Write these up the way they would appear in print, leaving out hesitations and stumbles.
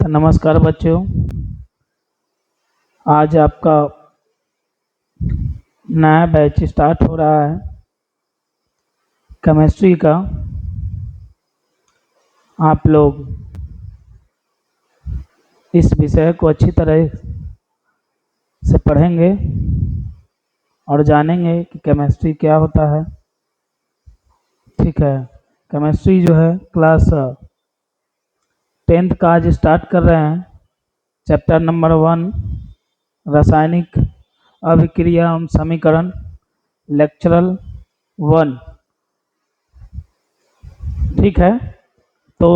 तो नमस्कार बच्चों। आज आपका नया बैच स्टार्ट हो रहा है केमिस्ट्री का। आप लोग इस विषय को अच्छी तरह से पढ़ेंगे और जानेंगे कि केमिस्ट्री क्या होता है। ठीक है, केमिस्ट्री जो है क्लास 10th का आज स्टार्ट कर रहे हैं। चैप्टर नंबर 1 रासायनिक अभिक्रिया एवं समीकरण, लेक्चरल 1। ठीक है, तो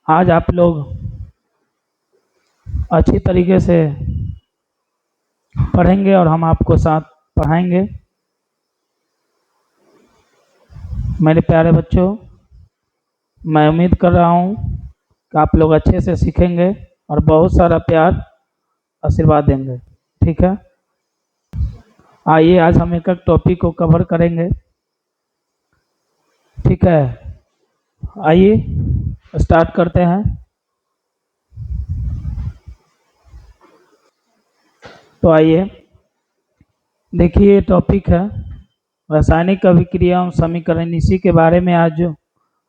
आज आप लोग अच्छी तरीके से पढ़ेंगे और हम आपको साथ पढ़ाएंगे। मेरे प्यारे बच्चों, मैं उम्मीद कर रहा हूँ कि आप लोग अच्छे से सीखेंगे और बहुत सारा प्यार आशीर्वाद देंगे। ठीक है, आइए आज हम एक एक टॉपिक को कवर करेंगे। ठीक है, आइए स्टार्ट करते हैं। तो आइए देखिए, टॉपिक है रासायनिक अभिक्रिया और समीकरण। इसी के बारे में आज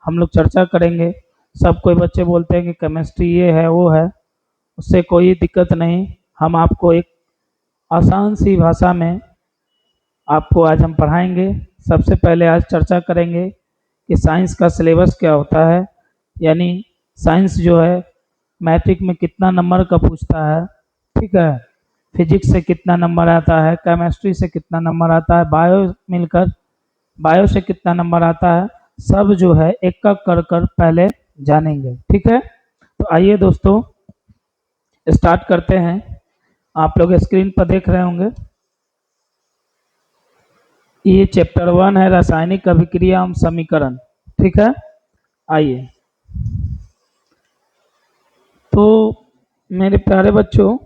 हम लोग चर्चा करेंगे। सब कोई बच्चे बोलते हैं कि केमिस्ट्री ये है वो है, उससे कोई दिक्कत नहीं। हम आपको एक आसान सी भाषा में आपको आज हम पढ़ाएंगे। सबसे पहले आज चर्चा करेंगे कि साइंस का सिलेबस क्या होता है, यानी साइंस जो है मैट्रिक में कितना नंबर का पूछता है। ठीक है, फिजिक्स से कितना नंबर आता है, केमिस्ट्री से कितना नंबर आता है, बायो मिलकर बायो से कितना नंबर आता है, सब जो है एक एक कर कर पहले जानेंगे। ठीक है, तो आइए दोस्तों स्टार्ट करते हैं। आप लोग स्क्रीन पर देख रहे होंगे, ये चैप्टर 1 है रासायनिक अभिक्रिया एवं समीकरण। ठीक है, आइए। तो मेरे प्यारे बच्चों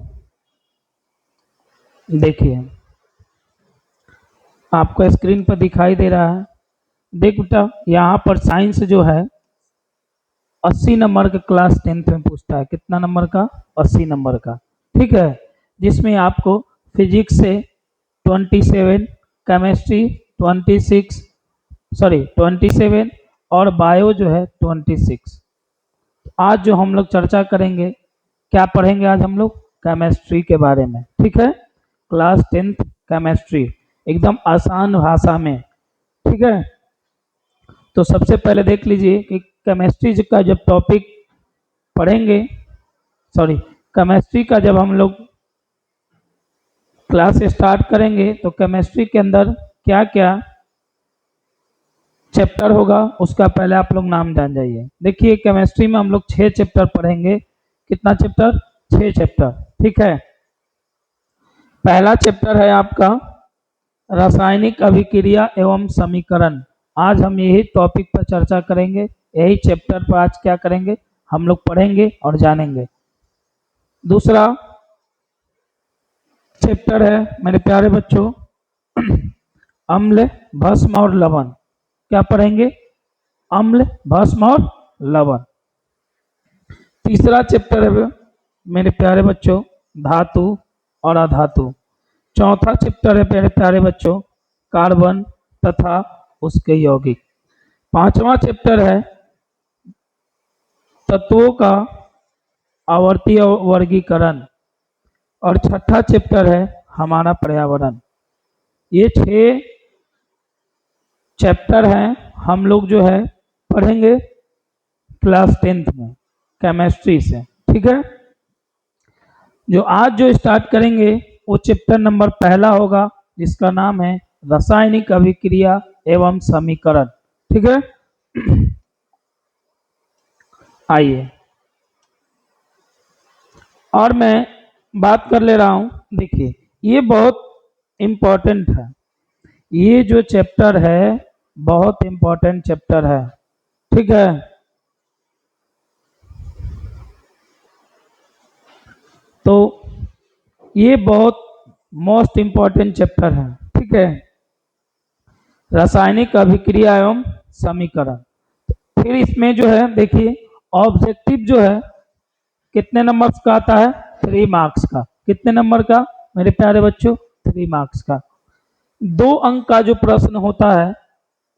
देखिए, आपको स्क्रीन पर दिखाई दे रहा है। देख बेटा, यहाँ पर साइंस जो है 80 नंबर का क्लास 10th में पूछता है। कितना नंबर का? 80 नंबर का। ठीक है, जिसमें आपको फिजिक्स से 27, केमिस्ट्री 27 और बायो जो है 26। आज जो हम लोग चर्चा करेंगे, क्या पढ़ेंगे आज हम लोग? केमिस्ट्री के बारे में। ठीक है, क्लास 10th केमिस्ट्री, एकदम आसान भाषा में। ठीक है, तो सबसे पहले देख लीजिए कि केमिस्ट्री का जब टॉपिक पढ़ेंगे, केमिस्ट्री का जब हम लोग क्लास स्टार्ट करेंगे तो केमिस्ट्री के अंदर क्या क्या चैप्टर होगा उसका पहले आप लोग नाम जान जाइए। देखिए, केमिस्ट्री में हम लोग 6 चैप्टर पढ़ेंगे। कितना चैप्टर? 6 चैप्टर। ठीक है, पहला चैप्टर है आपका रासायनिक अभिक्रिया एवं समीकरण। आज हम यही टॉपिक पर चर्चा करेंगे, यही चैप्टर पर आज क्या करेंगे हम लोग पढ़ेंगे और जानेंगे। दूसरा चैप्टर है मेरे प्यारे बच्चों अम्ल, भस्म और लवण। क्या पढ़ेंगे? अम्ल, भस्म और लवण। तीसरा चैप्टर है मेरे प्यारे बच्चों धातु और अधातु। चौथा चैप्टर है मेरे प्यारे बच्चों कार्बन तथा उसके यौगिक। पांचवा चैप्टर है तत्वों का आवर्तीय वर्गीकरण। और छठा चैप्टर है हमारा पर्यावरण। ये 6 चैप्टर हैं, हम लोग जो है पढ़ेंगे क्लास 10th में केमिस्ट्री से। ठीक है, जो आज जो स्टार्ट करेंगे वो चैप्टर नंबर पहला होगा, जिसका नाम है रासायनिक अभिक्रिया एवं समीकरण। ठीक है, आइए और मैं बात कर ले रहा हूं। देखिए, ये बहुत इम्पोर्टेंट है, ये जो चैप्टर है बहुत इम्पोर्टेंट चैप्टर है। ठीक है, तो ये बहुत मोस्ट इम्पोर्टेंट चैप्टर है। ठीक है, रासायनिक अभिक्रिया एवं समीकरण। फिर इसमें जो है देखिए ऑब्जेक्टिव जो है कितने नंबर का आता है? 3 मार्क्स का। कितने नंबर का मेरे प्यारे बच्चों? 3 मार्क्स का। 2 अंक का जो प्रश्न होता है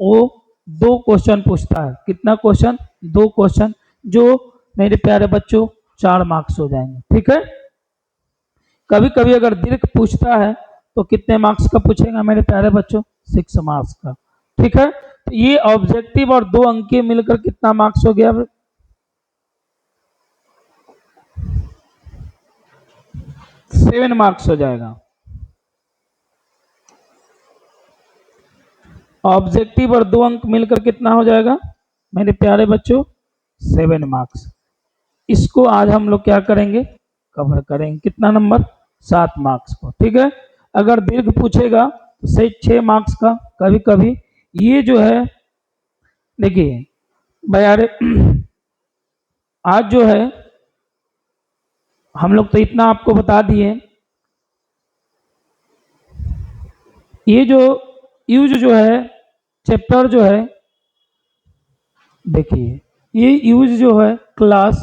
वो 2 क्वेश्चन पूछता है। कितना क्वेश्चन? 2 क्वेश्चन, जो मेरे प्यारे बच्चों 4 मार्क्स हो जाएंगे। ठीक है। कभी कभी अगर दीर्घ पूछता है तो कितने मार्क्स का पूछेगा मेरे प्यारे बच्चों? 6 मार्क्स का। ठीक है। तो ये ऑब्जेक्टिव और 2 अंक के मिलकर कितना मार्क्स हो गया? 7 मार्क्स हो जाएगा। ऑब्जेक्टिव और 2 अंक मिलकर कितना हो जाएगा मेरे प्यारे बच्चों? 7 मार्क्स। इसको आज हम लोग क्या करेंगे? कवर करेंगे। कितना नंबर? 7 मार्क्स को। ठीक है। अगर दीर्घ पूछेगा तो सही 6 मार्क्स का। कभी कभी ये जो है, देखिए भाई यार, आज जो है हम लोग तो इतना आपको बता दिए। ये जो यूज जो है, चैप्टर जो है, देखिए ये यूज जो है क्लास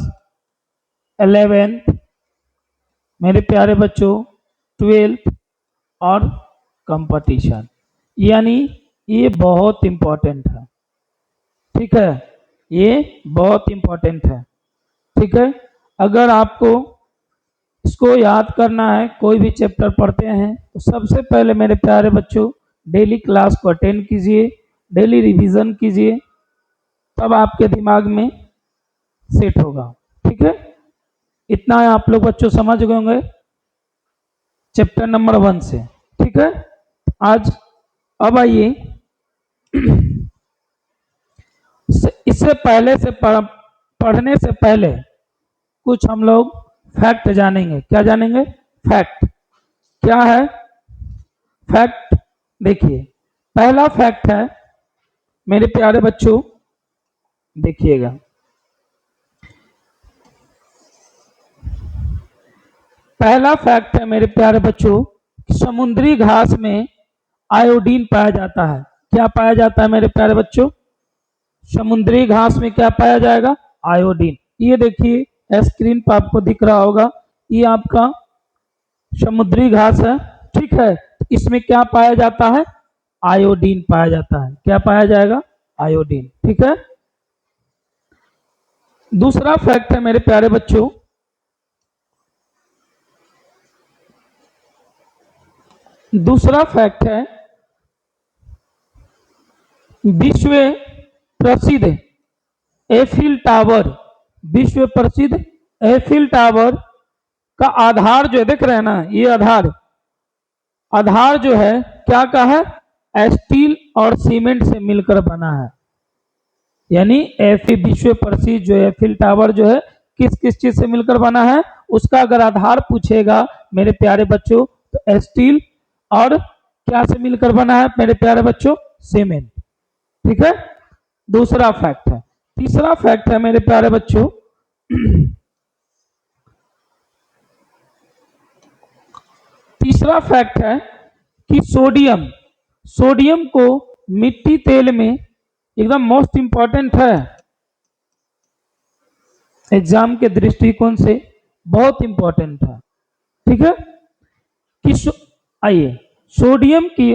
11th मेरे प्यारे बच्चों, 12th और कंपटीशन, यानी ये बहुत इंपॉर्टेंट है। ठीक है। ये बहुत इंपॉर्टेंट है। ठीक है। अगर आपको इसको याद करना है, कोई भी चैप्टर पढ़ते हैं तो सबसे पहले मेरे प्यारे बच्चों डेली क्लास को अटेंड कीजिए, डेली रिवीजन कीजिए, तब आपके दिमाग में सेट होगा। ठीक है। इतना आप लोग बच्चों समझ गए होंगे चैप्टर नंबर 1 से। ठीक है। आज अब आइए, इससे पहले से पढ़ने से पहले कुछ हम लोग फैक्ट जानेंगे। क्या जानेंगे? फैक्ट। क्या है फैक्ट? देखिए पहला फैक्ट है मेरे प्यारे बच्चों, देखिएगा, पहला फैक्ट है मेरे प्यारे बच्चों कि समुद्री घास में आयोडीन पाया जाता है। क्या पाया जाता है मेरे प्यारे बच्चों? समुद्री घास में क्या पाया जाएगा? आयोडीन। ये देखिए स्क्रीन पर आपको दिख रहा होगा, ये आपका समुद्री घास है। ठीक है। इसमें क्या पाया जाता है? आयोडीन पाया जाता है। क्या पाया जाएगा? आयोडीन। ठीक है। दूसरा फैक्ट है मेरे प्यारे बच्चों, दूसरा फैक्ट है विश्व प्रसिद्ध एफिल टावर, विश्व प्रसिद्ध एफिल टावर का आधार जो है, देख रहे हैं ना, ये आधार, आधार जो है क्या का है? स्टील और सीमेंट से मिलकर बना है। यानी विश्व प्रसिद्ध जो एफिल टावर जो है किस किस चीज से मिलकर बना है? उसका अगर आधार पूछेगा मेरे प्यारे बच्चों तो स्टील और क्या से मिलकर बना है मेरे प्यारे बच्चों? सीमेंट। ठीक है। दूसरा फैक्ट है। तीसरा फैक्ट है मेरे प्यारे बच्चों, तीसरा फैक्ट है कि सोडियम, सोडियम को मिट्टी तेल में, एकदम मोस्ट इंपॉर्टेंट है एग्जाम के दृष्टिकोण से, बहुत इंपॉर्टेंट है। ठीक है। कि आइए, सोडियम की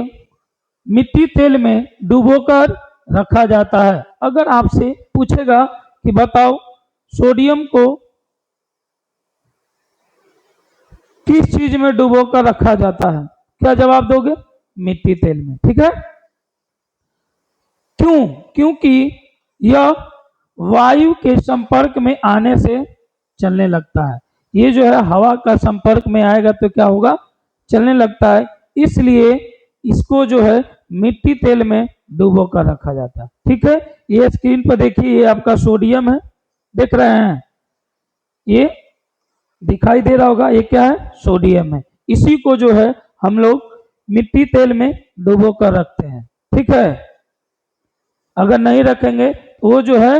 मिट्टी तेल में डुबोकर रखा जाता है। अगर आपसे पूछेगा कि बताओ सोडियम को किस चीज में डुबोकर रखा जाता है, क्या जवाब दोगे? मिट्टी तेल में। ठीक है। क्यों? क्योंकि यह वायु के संपर्क में आने से चलने लगता है। ये जो है हवा का संपर्क में आएगा तो क्या होगा? चलने लगता है। इसलिए इसको जो है मिट्टी तेल में डुबो कर रखा जाता है। ठीक है। ये स्क्रीन पर देखिए, ये आपका सोडियम है, देख रहे हैं, ये दिखाई दे रहा होगा, ये क्या है? सोडियम है। इसी को जो है हम लोग मिट्टी तेल में डुबो कर रखते हैं। ठीक है। अगर नहीं रखेंगे तो वो जो है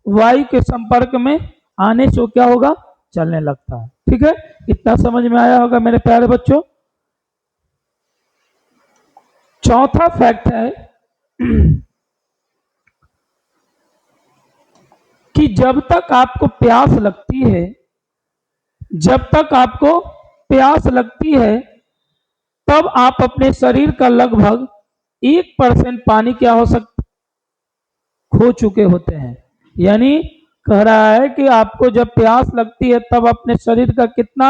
वायु के संपर्क में आने से क्या होगा? चलने लगता है। ठीक है। इतना समझ में आया होगा मेरे प्यारे बच्चों। चौथा फैक्ट है कि जब तक आपको प्यास लगती है जब तक आपको प्यास लगती है तब आप अपने शरीर का लगभग 1% पानी क्या हो सकता खो चुके होते हैं। यानी कह रहा है कि आपको जब प्यास लगती है तब अपने शरीर का कितना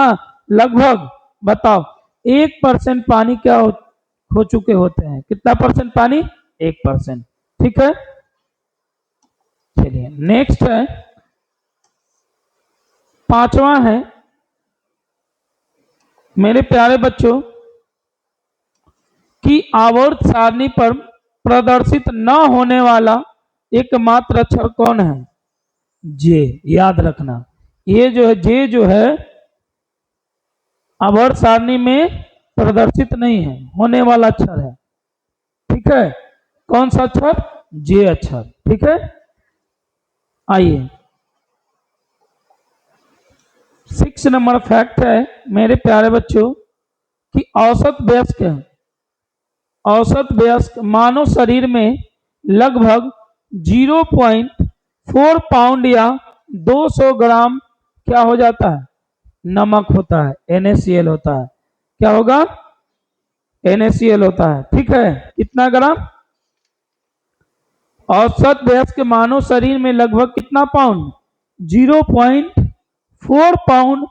लगभग बताओ 1% पानी क्या खो चुके होते हैं। कितना परसेंट पानी? 1%। ठीक है, चलिए नेक्स्ट है, पांचवा है मेरे प्यारे बच्चों कि आवर्त सारणी पर प्रदर्शित न होने वाला एकमात्र अक्षर कौन है? जे। याद रखना, ये जो है जे जो है आवर्त सारणी में प्रदर्शित नहीं है, होने वाला अक्षर है। ठीक है, कौन सा अक्षर? जे अक्षर। ठीक है, आइए 6 नंबर फैक्ट है मेरे प्यारे बच्चों कि औसत वयस्क मानव शरीर में लगभग 0.4 पाउंड या 200 ग्राम क्या हो जाता है? नमक होता है, NaCl होता है। क्या होगा? NaCl होता है। ठीक है, कितना ग्राम? औसत वयस्क मानव शरीर में लगभग कितना पाउंड? 0.4 पाउंड,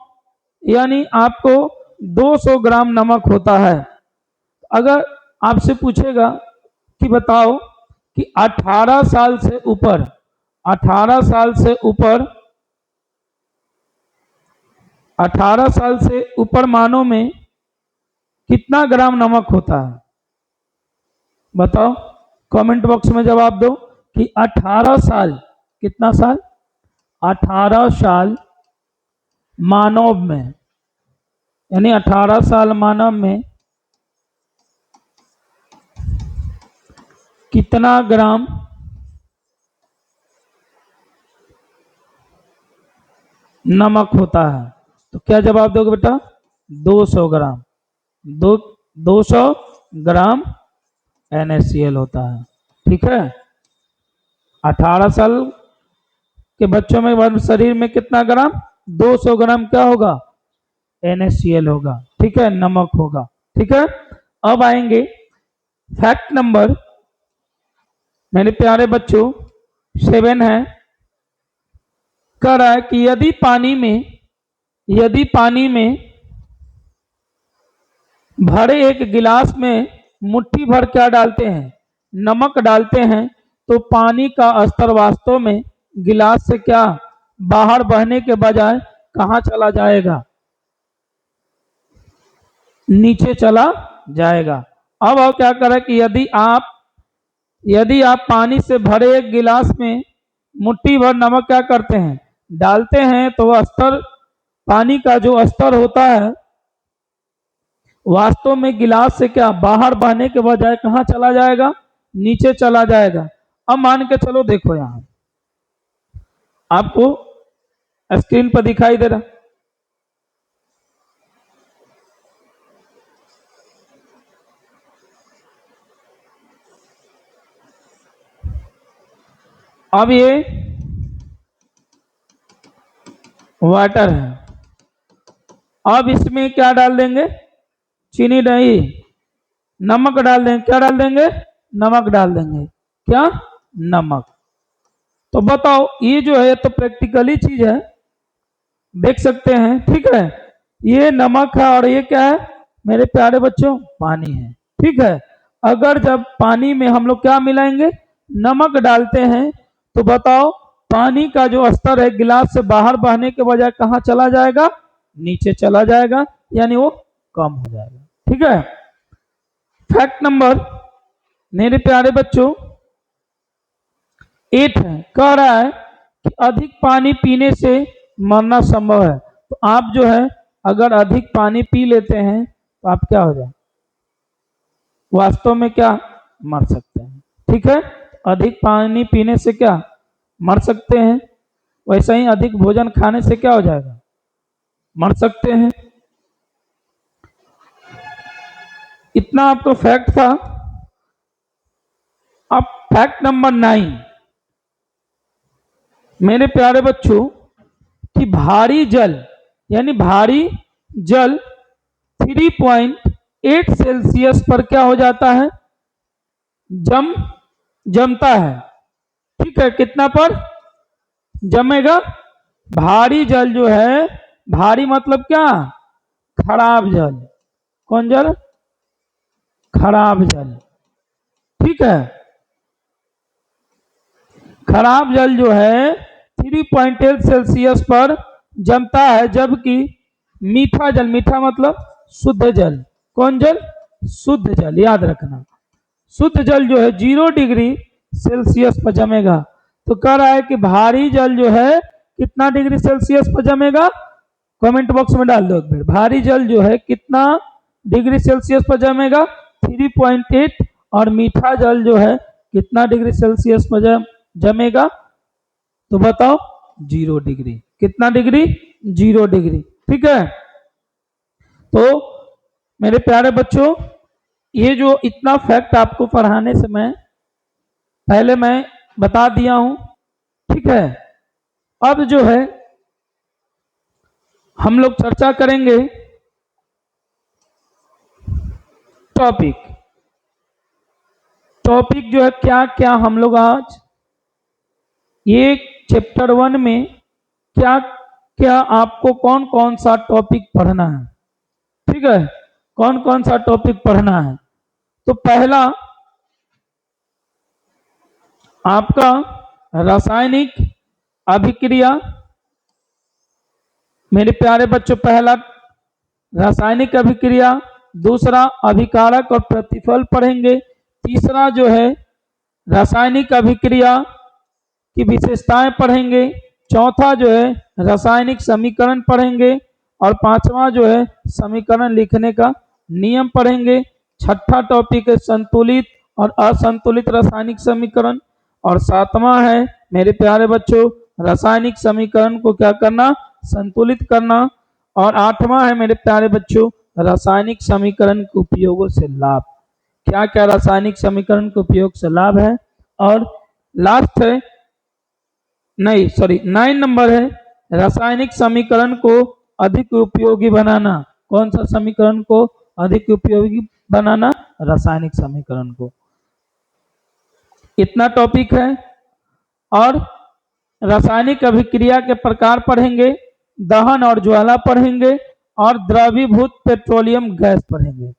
यानी आपको 200 ग्राम नमक होता है। अगर आपसे पूछेगा कि बताओ कि 18 साल से ऊपर 18 साल से ऊपर 18 साल से ऊपर मानव में कितना ग्राम नमक होता है? बताओ, कमेंट बॉक्स में जवाब दो कि 18 साल, कितना साल? 18 साल मानव में, यानी 18 साल मानव में कितना ग्राम नमक होता है? तो क्या जवाब दोगे बेटा? 200 ग्राम। 200 ग्राम NaCl होता है। ठीक है, 18 साल के बच्चों में शरीर में कितना ग्राम? 200 ग्राम क्या होगा? NaCl होगा। ठीक है, नमक होगा। ठीक है, अब आएंगे फैक्ट नंबर मेरे प्यारे बच्चों 7 है, कह रहा है कि यदि पानी में भरे एक गिलास में मुट्ठी भर क्या डालते हैं? नमक डालते हैं, तो पानी का स्तर वास्तव में गिलास से क्या बाहर बहने के बजाय कहाँ चला जाएगा? नीचे चला जाएगा। अब क्या करें कि यदि आप पानी से भरे एक गिलास में मुट्ठी भर नमक क्या करते हैं? डालते हैं, तो वह स्तर, पानी का जो स्तर होता है वास्तव में गिलास से क्या बाहर बहने के बजाय कहाँ चला जाएगा? नीचे चला जाएगा। अब मान के चलो, देखो यहां आपको स्क्रीन पर दिखाई दे रहा, अब ये वाटर है। अब इसमें क्या डाल देंगे? चीनी नहीं, नमक डाल देंगे। क्या डाल देंगे? नमक डाल देंगे। क्या? नमक। तो बताओ, ये जो है तो प्रैक्टिकली चीज है, देख सकते हैं। ठीक है, ये नमक है और ये क्या है मेरे प्यारे बच्चों? पानी है। ठीक है, अगर जब पानी में हम लोग क्या मिलाएंगे? नमक डालते हैं, तो बताओ पानी का जो स्तर है गिलास से बाहर बहने के बजाय कहाँ चला जाएगा? नीचे चला जाएगा, यानी वो कम हो जाएगा। ठीक है, फैक्ट नंबर मेरे प्यारे बच्चों 8 है, कह रहा है कि अधिक पानी पीने से मरना संभव है। तो आप जो है अगर अधिक पानी पी लेते हैं तो आप क्या हो जाए? वास्तव में क्या? मर सकते हैं। ठीक है, अधिक पानी पीने से क्या मर सकते हैं, वैसे ही अधिक भोजन खाने से क्या हो जाएगा? मर सकते हैं। इतना आपको फैक्ट था। अब फैक्ट नंबर 9 मेरे प्यारे बच्चों कि भारी जल यानी भारी जल 3.8 सेल्सियस पर क्या हो जाता है, जमता है। ठीक है, कितना पर जमेगा? भारी जल जो है, भारी मतलब क्या, खराब जल। कौन जल? खराब जल। ठीक है, खराब जल जो है 3.8 सेल्सियस पर जमता है, जबकि मीठा जल, मीठा मतलब शुद्ध जल, कौन जल? शुद्ध जल, याद रखना। शुद्ध जल जो है 0 डिग्री सेल्सियस पर जमेगा। तो कह रहा है कि भारी जल जो है कितना डिग्री सेल्सियस पर जमेगा? कमेंट बॉक्स में डाल दो एक बार, भारी जल जो है कितना डिग्री सेल्सियस पर जमेगा? 3.8। और मीठा जल जो है कितना डिग्री सेल्सियस पर जमेगा? तो बताओ, 0 डिग्री। कितना डिग्री? 0 डिग्री। ठीक है, तो मेरे प्यारे बच्चों, ये जो इतना फैक्ट आपको पढ़ाने से पहले मैं बता दिया हूं। ठीक है, अब जो है हम लोग चर्चा करेंगे टॉपिक। टॉपिक जो है क्या क्या हम लोग आज ये चैप्टर 1 में क्या क्या आपको कौन कौन सा टॉपिक पढ़ना है। ठीक है, कौन कौन सा टॉपिक पढ़ना है? तो पहला आपका रासायनिक अभिक्रिया। मेरे प्यारे बच्चों, पहला रासायनिक अभिक्रिया, दूसरा अभिकारक और प्रतिफल पढ़ेंगे, तीसरा जो है रासायनिक अभिक्रिया की विशेषताएं पढ़ेंगे, चौथा जो है रासायनिक समीकरण पढ़ेंगे, और पांचवा जो है समीकरण लिखने का नियम पढ़ेंगे। छठा टॉपिक है संतुलित और असंतुलित रासायनिक समीकरण, और सातवां है मेरे प्यारे बच्चों रासायनिक समीकरण को क्या करना, संतुलित करना। और आठवां है मेरे प्यारे बच्चों रासायनिक समीकरण के उपयोगों से लाभ। क्या क्या रासायनिक समीकरण के उपयोग से लाभ है। और लास्ट है, नहीं सॉरी 9 नंबर है रासायनिक समीकरण को अधिक उपयोगी बनाना। कौन सा समीकरण को अधिक उपयोगी बनाना? रासायनिक समीकरण को। इतना टॉपिक है। और रासायनिक अभिक्रिया के प्रकार पढ़ेंगे, दहन और ज्वाला पढ़ेंगे, और द्रवीभूत पेट्रोलियम गैस पढ़ेंगे।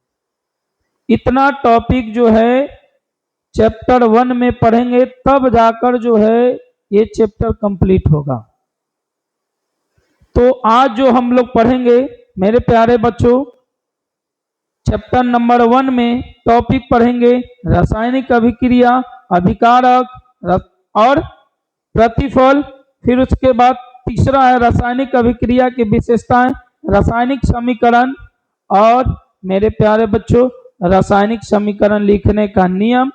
इतना टॉपिक जो है चैप्टर 1 में पढ़ेंगे, तब जाकर जो है ये चैप्टर कंप्लीट होगा। तो आज जो हम लोग पढ़ेंगे मेरे प्यारे बच्चों, चैप्टर नंबर 1 में टॉपिक पढ़ेंगे रासायनिक अभिक्रिया, अभिकारक और प्रतिफल। फिर उसके बाद तीसरा है रासायनिक अभिक्रिया की विशेषताएं, रासायनिक समीकरण, और मेरे प्यारे बच्चों रासायनिक समीकरण लिखने का नियम,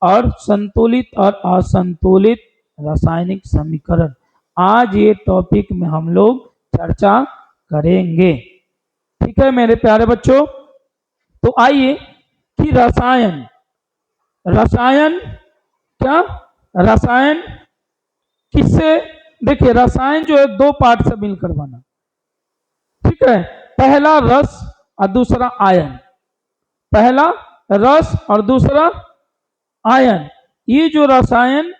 और संतुलित और असंतुलित रासायनिक समीकरण। आज ये टॉपिक में हम लोग चर्चा करेंगे। ठीक है मेरे प्यारे बच्चों, तो आइए कि रसायन, रसायन क्या, रसायन किससे? देखिए रसायन जो है 2 पार्ट से मिलकर बना। ठीक है, पहला रस और दूसरा आयन। पहला रस और दूसरा आयन। ये जो रसायन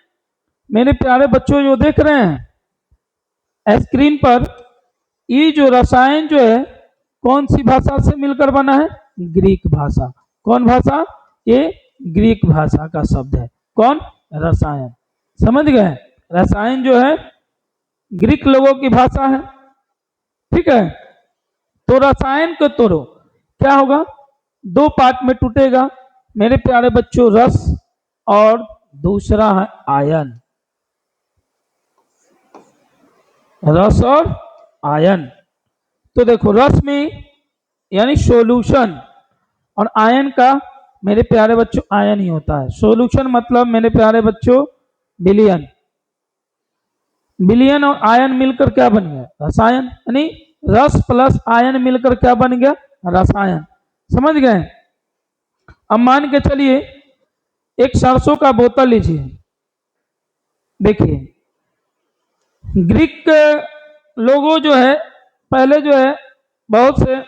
मेरे प्यारे बच्चों जो देख रहे हैं स्क्रीन पर, ये जो रसायन जो है कौन सी भाषा से मिलकर बना है? ग्रीक भाषा। कौन भाषा? ये ग्रीक भाषा का शब्द है। कौन? रसायन। समझ गए? रसायन जो है ग्रीक लोगों की भाषा है। ठीक है, तो रसायन को तोड़ो, क्या होगा? 2 पार्ट में टूटेगा मेरे प्यारे बच्चों, रस और दूसरा है आयन। रस और आयन। तो देखो रस में यानी सॉल्यूशन, और आयन का मेरे प्यारे बच्चों आयन ही होता है। सॉल्यूशन मतलब मेरे प्यारे बच्चों विलयन। विलयन और आयन मिलकर क्या बन गया? रसायन। यानी रस प्लस आयन मिलकर क्या बन गया? रसायन। समझ गए? अब मान के चलिए एक सरसों का बोतल लीजिए। देखिए ग्रीक लोगों जो है पहले जो है बहुत से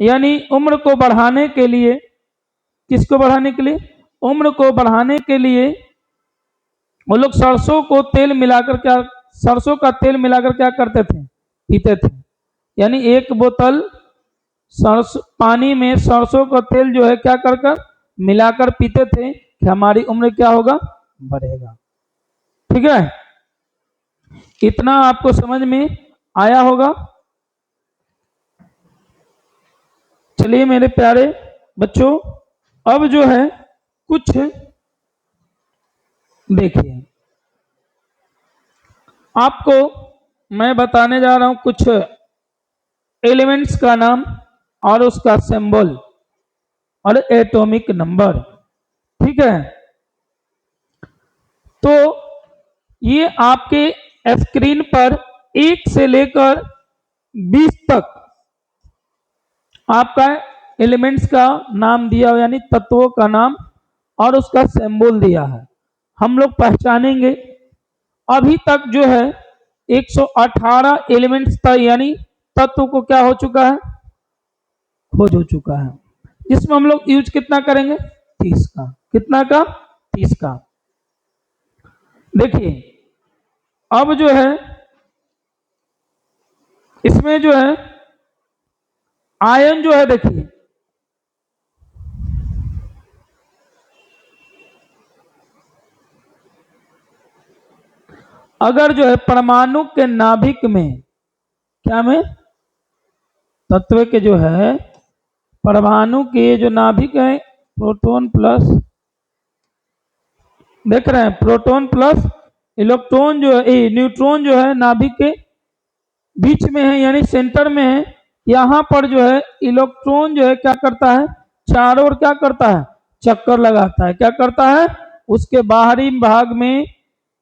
यानी उम्र को बढ़ाने के लिए, किसको बढ़ाने के लिए, उम्र को बढ़ाने के लिए वो लोग सरसों को तेल मिलाकर क्या, सरसों का तेल मिलाकर क्या करते थे, पीते थे। यानी एक बोतल सरसों पानी में सरसों का तेल जो है क्या कर कर मिलाकर पीते थे कि हमारी उम्र क्या होगा, बढ़ेगा। ठीक है, इतना आपको समझ में आया होगा। चलिए मेरे प्यारे बच्चों, अब जो है कुछ देखिए, आपको मैं बताने जा रहा हूं कुछ एलिमेंट्स का नाम और उसका सिंबल और एटॉमिक नंबर। ठीक है, तो ये आपके स्क्रीन पर 1 से लेकर 20 तक आपका एलिमेंट्स का नाम दिया हुआ, यानी तत्वों का नाम और उसका सिंबल दिया है। हम लोग पहचानेंगे। अभी तक जो है 118 एलिमेंट्स था, यानी तत्व को क्या हो चुका है, खोज हो चुका है, जिसमें हम लोग यूज कितना करेंगे, 30 का। कितना का, 30 का। देखिए अब जो है इसमें जो है आयन जो है, देखिए अगर जो है परमाणु के नाभिक में, क्या में, तत्व के जो है परमाणु के जो नाभिक है, प्रोटॉन प्लस, देख रहे हैं, प्रोटॉन प्लस इलेक्ट्रॉन जो है, न्यूट्रॉन जो है नाभिक के बीच में है, यानी सेंटर में है। यहाँ पर जो है इलेक्ट्रॉन जो है क्या करता है, चारों ओर क्या करता है, चक्कर लगाता है। क्या करता है, उसके बाहरी भाग में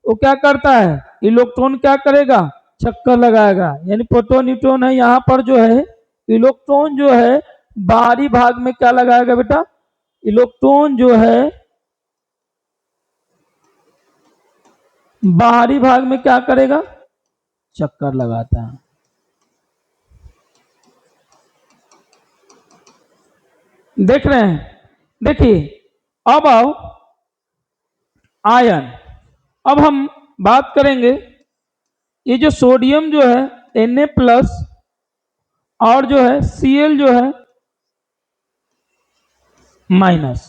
वो क्या करता है, इलेक्ट्रॉन क्या करेगा, चक्कर लगाएगा। यानी प्रोटॉन न्यूट्रॉन है, यहाँ पर जो है इलेक्ट्रॉन जो है बाहरी भाग में क्या लगाएगा बेटा, इलेक्ट्रॉन जो है बाहरी भाग में क्या करेगा, चक्कर लगाता है। देख रहे हैं, देखिए अब आओ आयन। अब हम बात करेंगे, ये जो सोडियम जो है Na प्लस और जो है Cl जो है माइनस,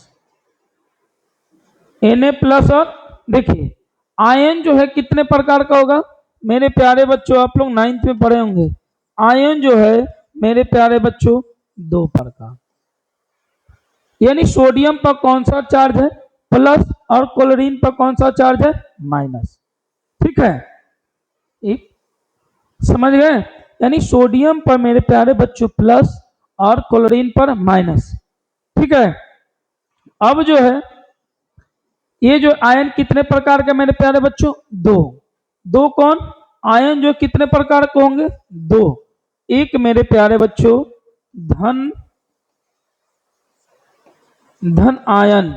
Na प्लस, और देखिए आयन जो है कितने प्रकार का होगा मेरे प्यारे बच्चों, आप लोग 9th में पढ़े होंगे। आयन जो है मेरे प्यारे बच्चों 2 प्रकार, यानी सोडियम पर कौन सा चार्ज है, प्लस, और क्लोरीन पर कौन सा चार्ज है, माइनस। ठीक है, एक समझ गए, यानी सोडियम पर मेरे प्यारे बच्चों प्लस और क्लोरीन पर माइनस। ठीक है, अब जो है ये जो आयन कितने प्रकार के मेरे प्यारे बच्चों, 2। 2 कौन, आयन जो कितने प्रकार के होंगे, 2। एक मेरे प्यारे बच्चों धन, धन आयन,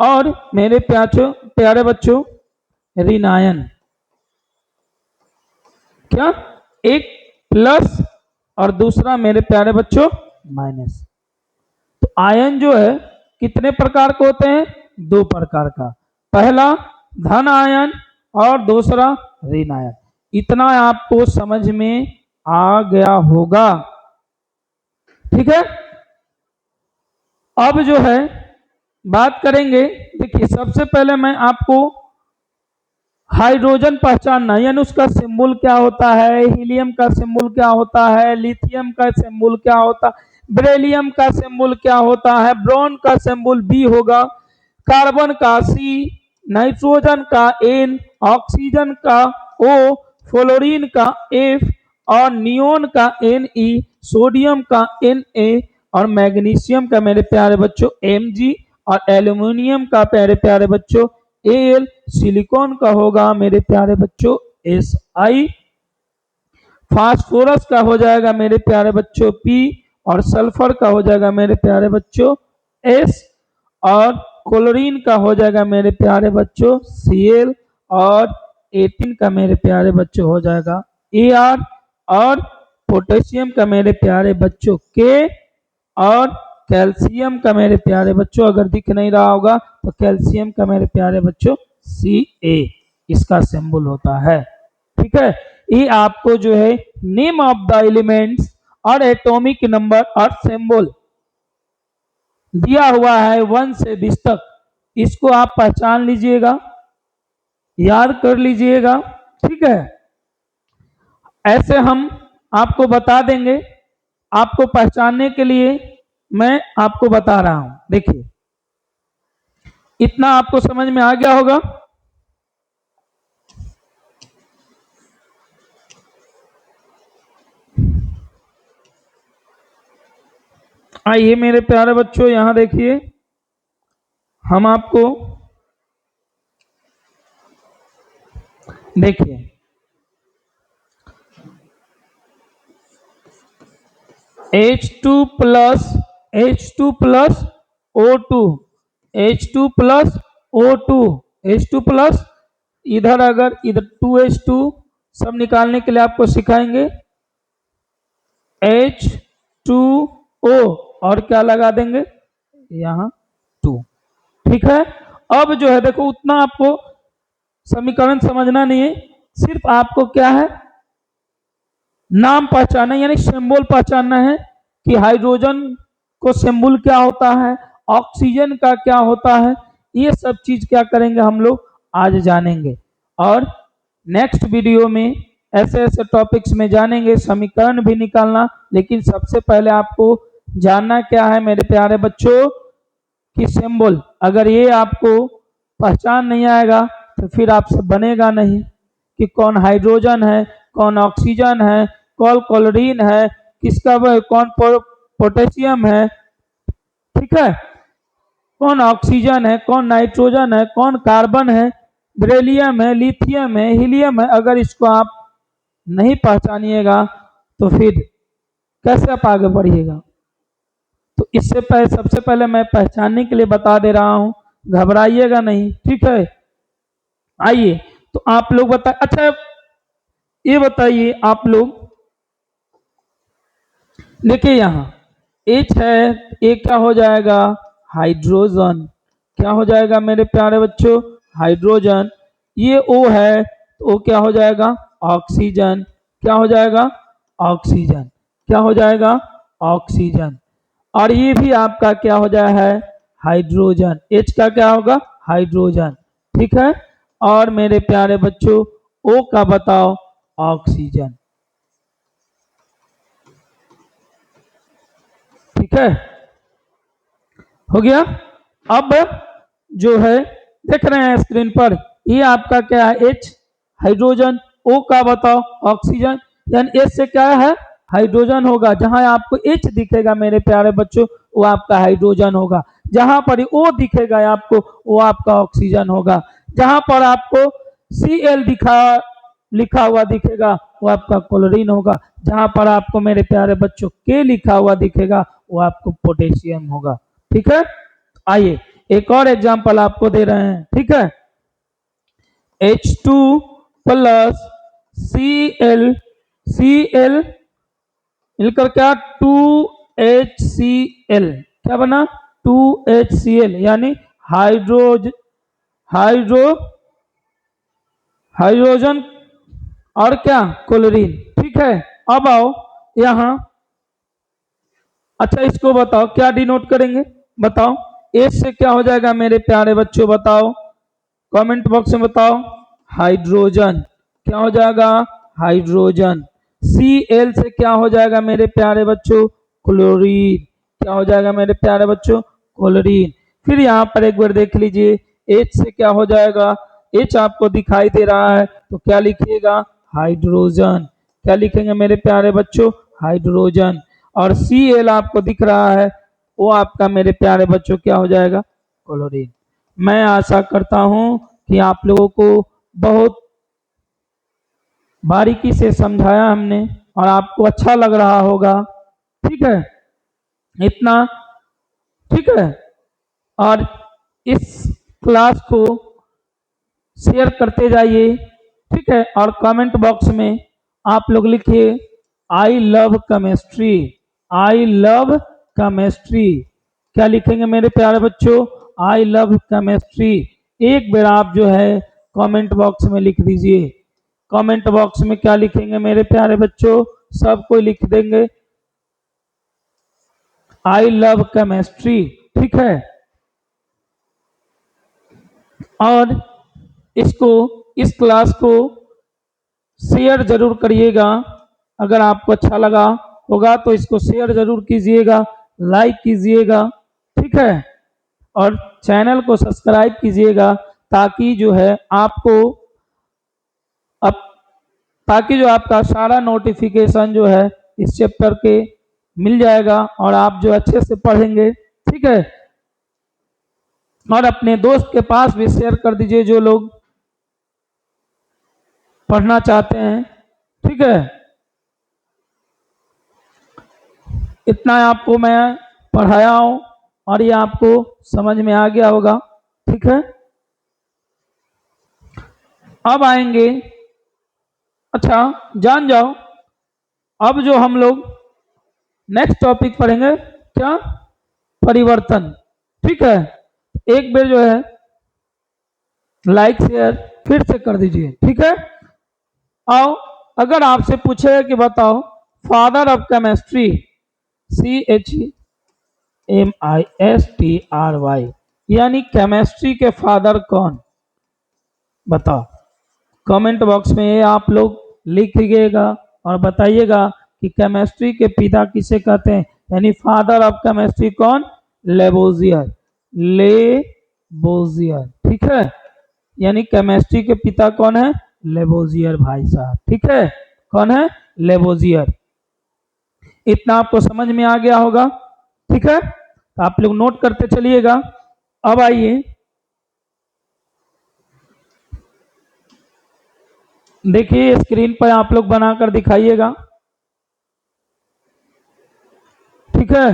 और मेरे प्यारे बच्चों ऋण आयन। क्या, एक प्लस और दूसरा मेरे प्यारे बच्चों माइनस। तो आयन जो है कितने प्रकार के होते हैं, 2 प्रकार का, पहला धन आयन और दूसरा ऋण आयन। इतना आपको समझ में आ गया होगा। ठीक है, अब जो है बात करेंगे, देखिए सबसे पहले मैं आपको हाइड्रोजन पहचानना, यानी उसका सिंबल क्या होता है, हीलियम का सिंबल क्या होता है, लिथियम का सिंबल क्या होता है, बेरिलियम का सिंबल क्या होता है, ब्रोन का सिंबल बी होगा, कार्बन का सी, नाइट्रोजन का एन, ऑक्सीजन का ओ, फ्लोरीन का एफ, और नियोन का एन ई, सोडियम का एन ए, और मैग्नीशियम का मेरे प्यारे बच्चों एम जी, और एल्यूमिनियम का प्यारे प्यारे बच्चों एल, सिलिकॉन का होगा मेरे प्यारे बच्चों एस आई, फास्फोरस का हो जाएगा मेरे प्यारे बच्चों पी, और सल्फर का हो जाएगा मेरे प्यारे बच्चों एस, और क्लोरीन का हो जाएगा मेरे प्यारे बच्चों Cl, और 18 का मेरे प्यारे बच्चों हो जाएगा Ar, और पोटेशियम का मेरे प्यारे बच्चों के, और कैल्शियम का मेरे प्यारे बच्चों, अगर दिख नहीं रहा होगा तो कैल्शियम का मेरे प्यारे बच्चों Ca इसका सिंबल होता है। ठीक है, ये आपको जो है नेम ऑफ द एलिमेंट्स और एटॉमिक नंबर और सिंबल दिया हुआ है 1 से 20 तक। इसको आप पहचान लीजिएगा, याद कर लीजिएगा। ठीक है, ऐसे हम आपको बता देंगे, आपको पहचानने के लिए मैं आपको बता रहा हूं। देखिए, इतना आपको समझ में आ गया होगा। आइए मेरे प्यारे बच्चों, यहां देखिए, हम आपको देखिए H2 plus H2 plus O2, H2 plus O2, H2 plus, इधर अगर इधर 2H2 सब निकालने के लिए आपको सिखाएंगे, H2O और क्या लगा देंगे यहाँ 2। ठीक है, अब जो है देखो, उतना आपको समीकरण समझना नहीं है, सिर्फ आपको क्या है, नाम पहचानना, यानी सिंबल पहचानना है कि हाइड्रोजन को सिंबल क्या होता है, ऑक्सीजन का क्या होता है। ये सब चीज क्या करेंगे हम लोग आज जानेंगे, और नेक्स्ट वीडियो में ऐसे ऐसे टॉपिक्स में जानेंगे, समीकरण भी निकालना। लेकिन सबसे पहले आपको जानना क्या है मेरे प्यारे बच्चों कि सिंबल, अगर ये आपको पहचान नहीं आएगा तो फिर आपसे बनेगा नहीं कि कौन हाइड्रोजन है, कौन ऑक्सीजन है, कौन क्लोरीन है, किसका कौन पोटेशियम है। ठीक है, कौन ऑक्सीजन है, कौन नाइट्रोजन है, कौन कार्बन है, बेरिलियम है, लिथियम है, हीलियम है। अगर इसको आप नहीं पहचानिएगा तो फिर कैसे आप आगे बढ़िएगा। तो इससे पहले, सबसे पहले मैं पहचानने के लिए बता दे रहा हूं, घबराइएगा नहीं। ठीक है, आइए तो आप लोग बता, अच्छा ये बताइए आप लोग, देखिए यहाँ H है, ये क्या हो जाएगा, हाइड्रोजन। क्या हो जाएगा मेरे प्यारे बच्चों, हाइड्रोजन। ये O है तो O क्या हो जाएगा, ऑक्सीजन। क्या हो जाएगा, ऑक्सीजन। क्या हो जाएगा, ऑक्सीजन। और ये भी आपका क्या हो जाए है, हाइड्रोजन। H का क्या होगा, हाइड्रोजन। ठीक है, और मेरे प्यारे बच्चों O का बताओ, ऑक्सीजन। ठीक है, हो गया। अब जो है देख रहे हैं स्क्रीन पर, ये आपका क्या है, H हाइड्रोजन, O का बताओ, ऑक्सीजन। यानी H से क्या है, हाइड्रोजन होगा। जहां आपको H दिखेगा मेरे प्यारे बच्चों, वो आपका हाइड्रोजन होगा। जहां पर O दिखेगा आपको, वो आपका ऑक्सीजन होगा। जहां पर आपको Cl लिखा हुआ दिखेगा, वो आपका क्लोरीन होगा। जहां पर आपको मेरे प्यारे बच्चों K लिखा हुआ दिखेगा, वो आपको पोटेशियम होगा। ठीक है, आइए एक और एग्जांपल आपको दे रहे हैं। ठीक है, H2 प्लस Cl मिलकर क्या, 2HCl। क्या बना, 2HCl, यानी हाइड्रो हाइड्रोजन और क्या, क्लोरीन। ठीक है, अब आओ यहां, अच्छा इसको बताओ क्या डिनोट करेंगे, बताओ। H से क्या हो जाएगा मेरे प्यारे बच्चों, बताओ कमेंट बॉक्स में बताओ, हाइड्रोजन। क्या हो जाएगा, हाइड्रोजन। Cl से क्या हो जाएगा मेरे प्यारे बच्चों, क्लोरीन। क्या हो जाएगा मेरे प्यारे बच्चों, क्लोरीन। फिर यहाँ पर एक बार देख लीजिए, H से क्या हो जाएगा, H आपको दिखाई दे रहा है तो क्या लिखिएगा, हाइड्रोजन। क्या लिखेंगे मेरे प्यारे बच्चों, हाइड्रोजन। और Cl आपको दिख रहा है, वो आपका मेरे प्यारे बच्चों क्या हो जाएगा, क्लोरीन। मैं आशा करता हूं कि आप लोगों को बहुत बारीकी से समझाया हमने और आपको अच्छा लग रहा होगा। ठीक है, इतना। ठीक है, और इस क्लास को शेयर करते जाइए। ठीक है, और कमेंट बॉक्स में आप लोग लिखिए I love chemistry, I love chemistry. क्या लिखेंगे मेरे प्यारे बच्चों? I love chemistry. एक बार आप जो है कमेंट बॉक्स में लिख दीजिए। कमेंट बॉक्स में क्या लिखेंगे मेरे प्यारे बच्चों? सब कोई लिख देंगे आई लव केमिस्ट्री। ठीक है, और इसको, इस क्लास को शेयर जरूर करिएगा। अगर आपको अच्छा लगा होगा तो इसको शेयर जरूर कीजिएगा, लाइक कीजिएगा। ठीक है, और चैनल को सब्सक्राइब कीजिएगा ताकि जो है आपको अब ताकि जो आपका सारा नोटिफिकेशन जो है इस चैप्टर के मिल जाएगा और आप जो अच्छे से पढ़ेंगे। ठीक है, और अपने दोस्त के पास भी शेयर कर दीजिए जो लोग पढ़ना चाहते हैं। ठीक है, इतना आपको मैं पढ़ाया हूं और ये आपको समझ में आ गया होगा। ठीक है, अब आएंगे, अच्छा जान जाओ, अब जो हम लोग नेक्स्ट टॉपिक पढ़ेंगे क्या? परिवर्तन। ठीक है, एक बार जो है लाइक शेयर फिर से कर दीजिए। ठीक है, आओ, अगर आपसे पूछे कि बताओ फादर ऑफ केमिस्ट्री, CHEMISTRY, यानी केमिस्ट्री के फादर कौन? बताओ। कमेंट बॉक्स में ये आप लोग लिखिएगा और बताइएगा कि केमिस्ट्री के पिता किसे कहते हैं, यानी फादर ऑफ केमिस्ट्री कौन? Lavoisier, Lavoisier. ठीक है, यानी केमिस्ट्री के पिता कौन है? लेबोजियर भाई साहब। ठीक है, कौन है? लेबोजियर। इतना आपको समझ में आ गया होगा। ठीक है, तो आप लोग नोट करते चलिएगा। अब आइए, देखिए स्क्रीन पर आप लोग बनाकर दिखाइएगा। ठीक है,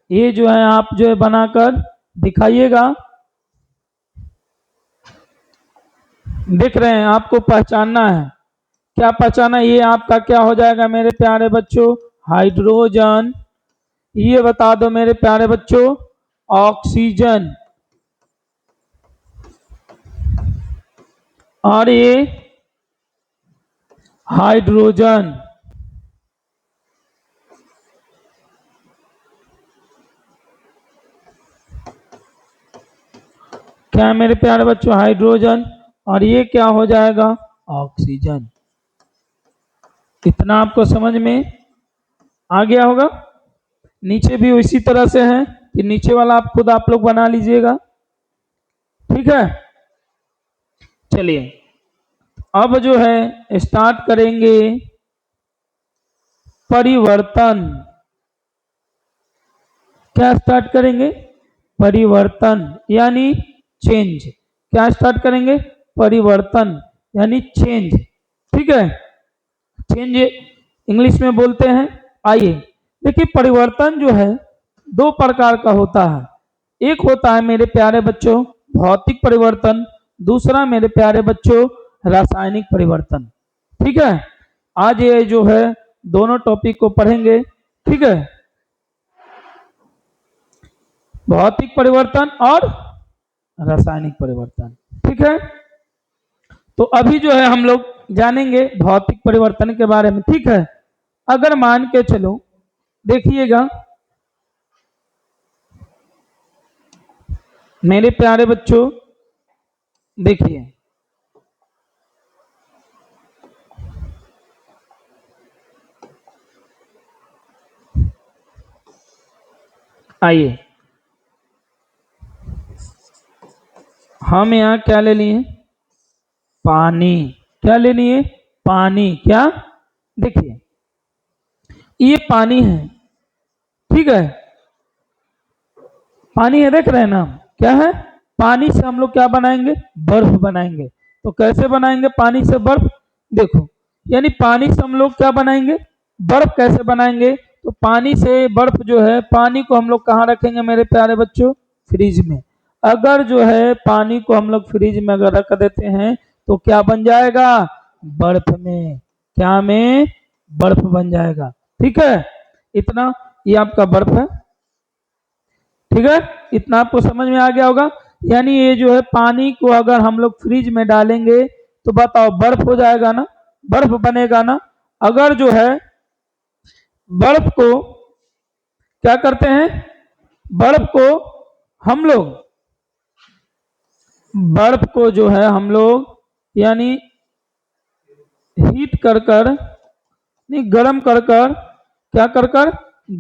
ये जो है आप जो है बनाकर दिखाइएगा। देख रहे हैं, आपको पहचानना है। क्या पहचाना? ये आपका क्या हो जाएगा मेरे प्यारे बच्चों? हाइड्रोजन। ये बता दो मेरे प्यारे बच्चों, ऑक्सीजन। और ये हाइड्रोजन। क्या मेरे प्यारे बच्चों? हाइड्रोजन। और ये क्या हो जाएगा? ऑक्सीजन। इतना आपको समझ में आ गया होगा। नीचे भी उसी तरह से है कि नीचे वाला आप खुद आप लोग बना लीजिएगा। ठीक है, चलिए अब जो है स्टार्ट करेंगे परिवर्तन। क्या स्टार्ट करेंगे? परिवर्तन यानी चेंज। क्या स्टार्ट करेंगे? परिवर्तन यानी चेंज। ठीक है, चेंज इंग्लिश में बोलते हैं। आइए देखिए, परिवर्तन जो है दो प्रकार का होता है। एक होता है मेरे प्यारे बच्चों भौतिक परिवर्तन, दूसरा मेरे प्यारे बच्चों रासायनिक परिवर्तन। ठीक है, आज ये जो है दोनों टॉपिक को पढ़ेंगे। ठीक है, भौतिक परिवर्तन और रासायनिक परिवर्तन। ठीक है, तो अभी जो है हम लोग जानेंगे भौतिक परिवर्तन के बारे में। ठीक है, अगर मान के चलो, देखिएगा मेरे प्यारे बच्चों, देखिए आइए, हम यहाँ क्या ले लिए? पानी। क्या ले लिए? पानी। क्या? देखिए ये पानी है। ठीक है, पानी है, देख रहे हैं ना? क्या है? पानी से हम लोग क्या बनाएंगे? बर्फ बनाएंगे। तो कैसे बनाएंगे पानी से बर्फ? देखो, यानी पानी से हम लोग क्या बनाएंगे? बर्फ। कैसे बनाएंगे? तो पानी से बर्फ जो है, पानी को हम लोग कहाँ रखेंगे मेरे प्यारे बच्चों? फ्रिज में। अगर जो है पानी को हम लोग फ्रिज में अगर रख देते हैं तो क्या बन जाएगा? बर्फ में। क्या में? बर्फ बन जाएगा। ठीक है, इतना ये आपका बर्फ है। ठीक है, इतना आपको समझ में आ गया होगा। यानी ये जो है पानी को अगर हम लोग फ्रिज में डालेंगे तो बताओ बर्फ हो जाएगा ना, बर्फ बनेगा ना। अगर जो है बर्फ को क्या करते हैं, बर्फ को हम लोग, बर्फ को जो है हम लोग यानी हीट कर कर, नहीं गर्म कर कर, क्या कर कर,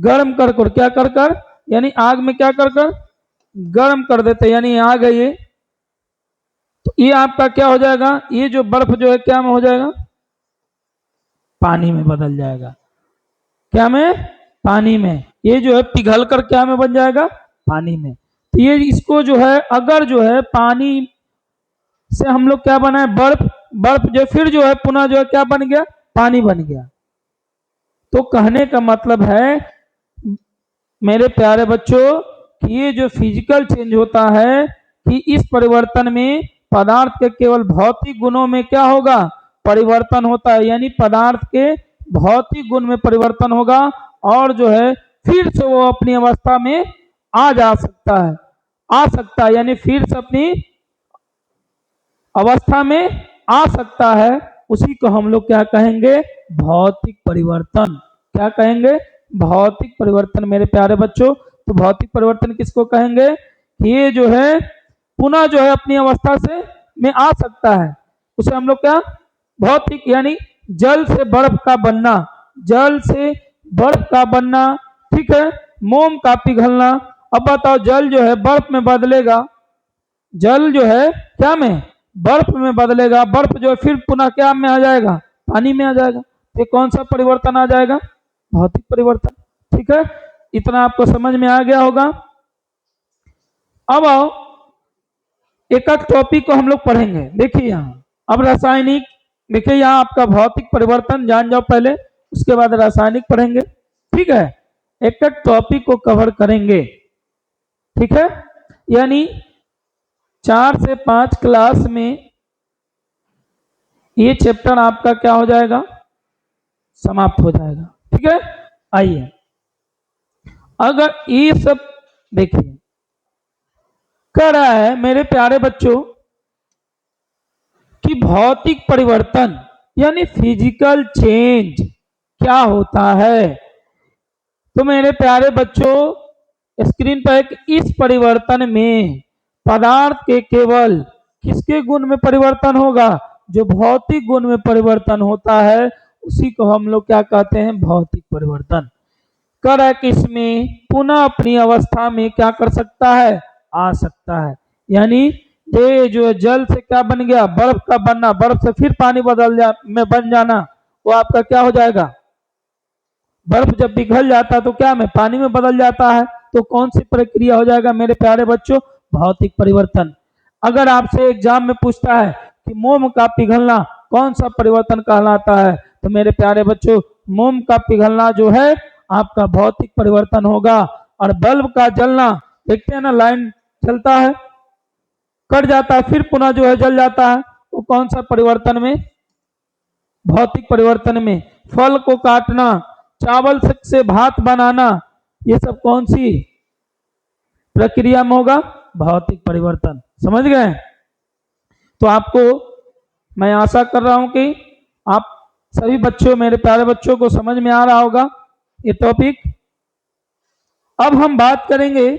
गर्म कर कर, क्या कर कर, यानी आग में क्या कर कर, गर्म कर देते, यानी आ गई ये, तो ये आपका क्या हो जाएगा, ये जो बर्फ जो है क्या में हो जाएगा, पानी में बदल जाएगा। क्या में, पानी में। ये जो है पिघल कर क्या में बन जाएगा, पानी में। तो ये इसको जो है अगर जो है पानी से हम लोग क्या बनाए, बर्फ, बर्फ जो फिर जो है पुनः जो है क्या बन गया, पानी बन गया। तो कहने का मतलब है मेरे प्यारे बच्चों कि ये जो फिजिकल चेंज होता है कि इस परिवर्तन में पदार्थ के केवल भौतिक गुणों में क्या होगा, परिवर्तन होता है। यानी पदार्थ के भौतिक गुण में परिवर्तन होगा और जो है फिर से वो अपनी अवस्था में आ जा सकता है, आ सकता है, यानी फिर से अपनी अवस्था में आ सकता है। उसी को हम लोग क्या कहेंगे, भौतिक परिवर्तन। क्या कहेंगे, भौतिक परिवर्तन। मेरे प्यारे बच्चों, तो भौतिक परिवर्तन किसको कहेंगे, ये जो है पुनः जो है अपनी अवस्था से में आ सकता है, उसे हम लोग क्या, भौतिक। यानी जल से बर्फ का बनना, जल से बर्फ का बनना, ठीक है, मोम का पिघलना। अब बताओ जल जो है बर्फ में बदलेगा, जल जो है क्या में, बर्फ में बदलेगा, बर्फ जो है फिर पुनः क्या में आ जाएगा, पानी में आ जाएगा। ये कौन सा परिवर्तन आ जाएगा, भौतिक परिवर्तन। ठीक है, इतना आपको समझ में आ गया होगा। अब आओ एक एक टॉपिक को हम लोग पढ़ेंगे। देखिए यहाँ अब रासायनिक, देखिए यहाँ आपका भौतिक परिवर्तन जान जाओ पहले, उसके बाद रासायनिक पढ़ेंगे। ठीक है, एक एक टॉपिक को कवर करेंगे। ठीक है, यानी 4 से 5 क्लास में ये चैप्टर आपका क्या हो जाएगा, समाप्त हो जाएगा। ठीक है, आइए अगर ये सब देखिए कह रहा है मेरे प्यारे बच्चों कि भौतिक परिवर्तन यानी फिजिकल चेंज क्या होता है। तो मेरे प्यारे बच्चों स्क्रीन पर एक, इस परिवर्तन में पदार्थ के केवल किसके गुण में परिवर्तन होगा, जो भौतिक गुण में परिवर्तन होता है उसी को हम लोग क्या कहते हैं, भौतिक परिवर्तन। कर है कि इसमें पुनः अपनी अवस्था में क्या कर सकता है, आ सकता है। यानी ये जो जल से क्या बन गया, बर्फ का बनना, बर्फ से फिर पानी में बन जाना, वो आपका क्या हो जाएगा, बर्फ जब पिघल जाता है तो क्या में, पानी में बदल जाता है। तो कौन सी प्रक्रिया हो जाएगा मेरे प्यारे बच्चों, भौतिक परिवर्तन। अगर आपसे एग्जाम में पूछता है कि मोम का पिघलना कौन सा परिवर्तन कहलाता है, तो मेरे प्यारे बच्चों मोम का पिघलना जो है आपका भौतिक परिवर्तन होगा। और बल्ब का जलना, देखते हैं ना लाइन चलता है, कट जाता है, फिर पुनः जो है जल जाता है, वो कौन सा परिवर्तन में, भौतिक परिवर्तन में। फल को काटना, चावल से भात बनाना, ये सब कौन सी प्रक्रिया में होगा, भौतिक परिवर्तन। समझ गए। तो आपको मैं आशा कर रहा हूं कि आप सभी बच्चों, मेरे प्यारे बच्चों को समझ में आ रहा होगा ये टॉपिक। अब हम बात करेंगे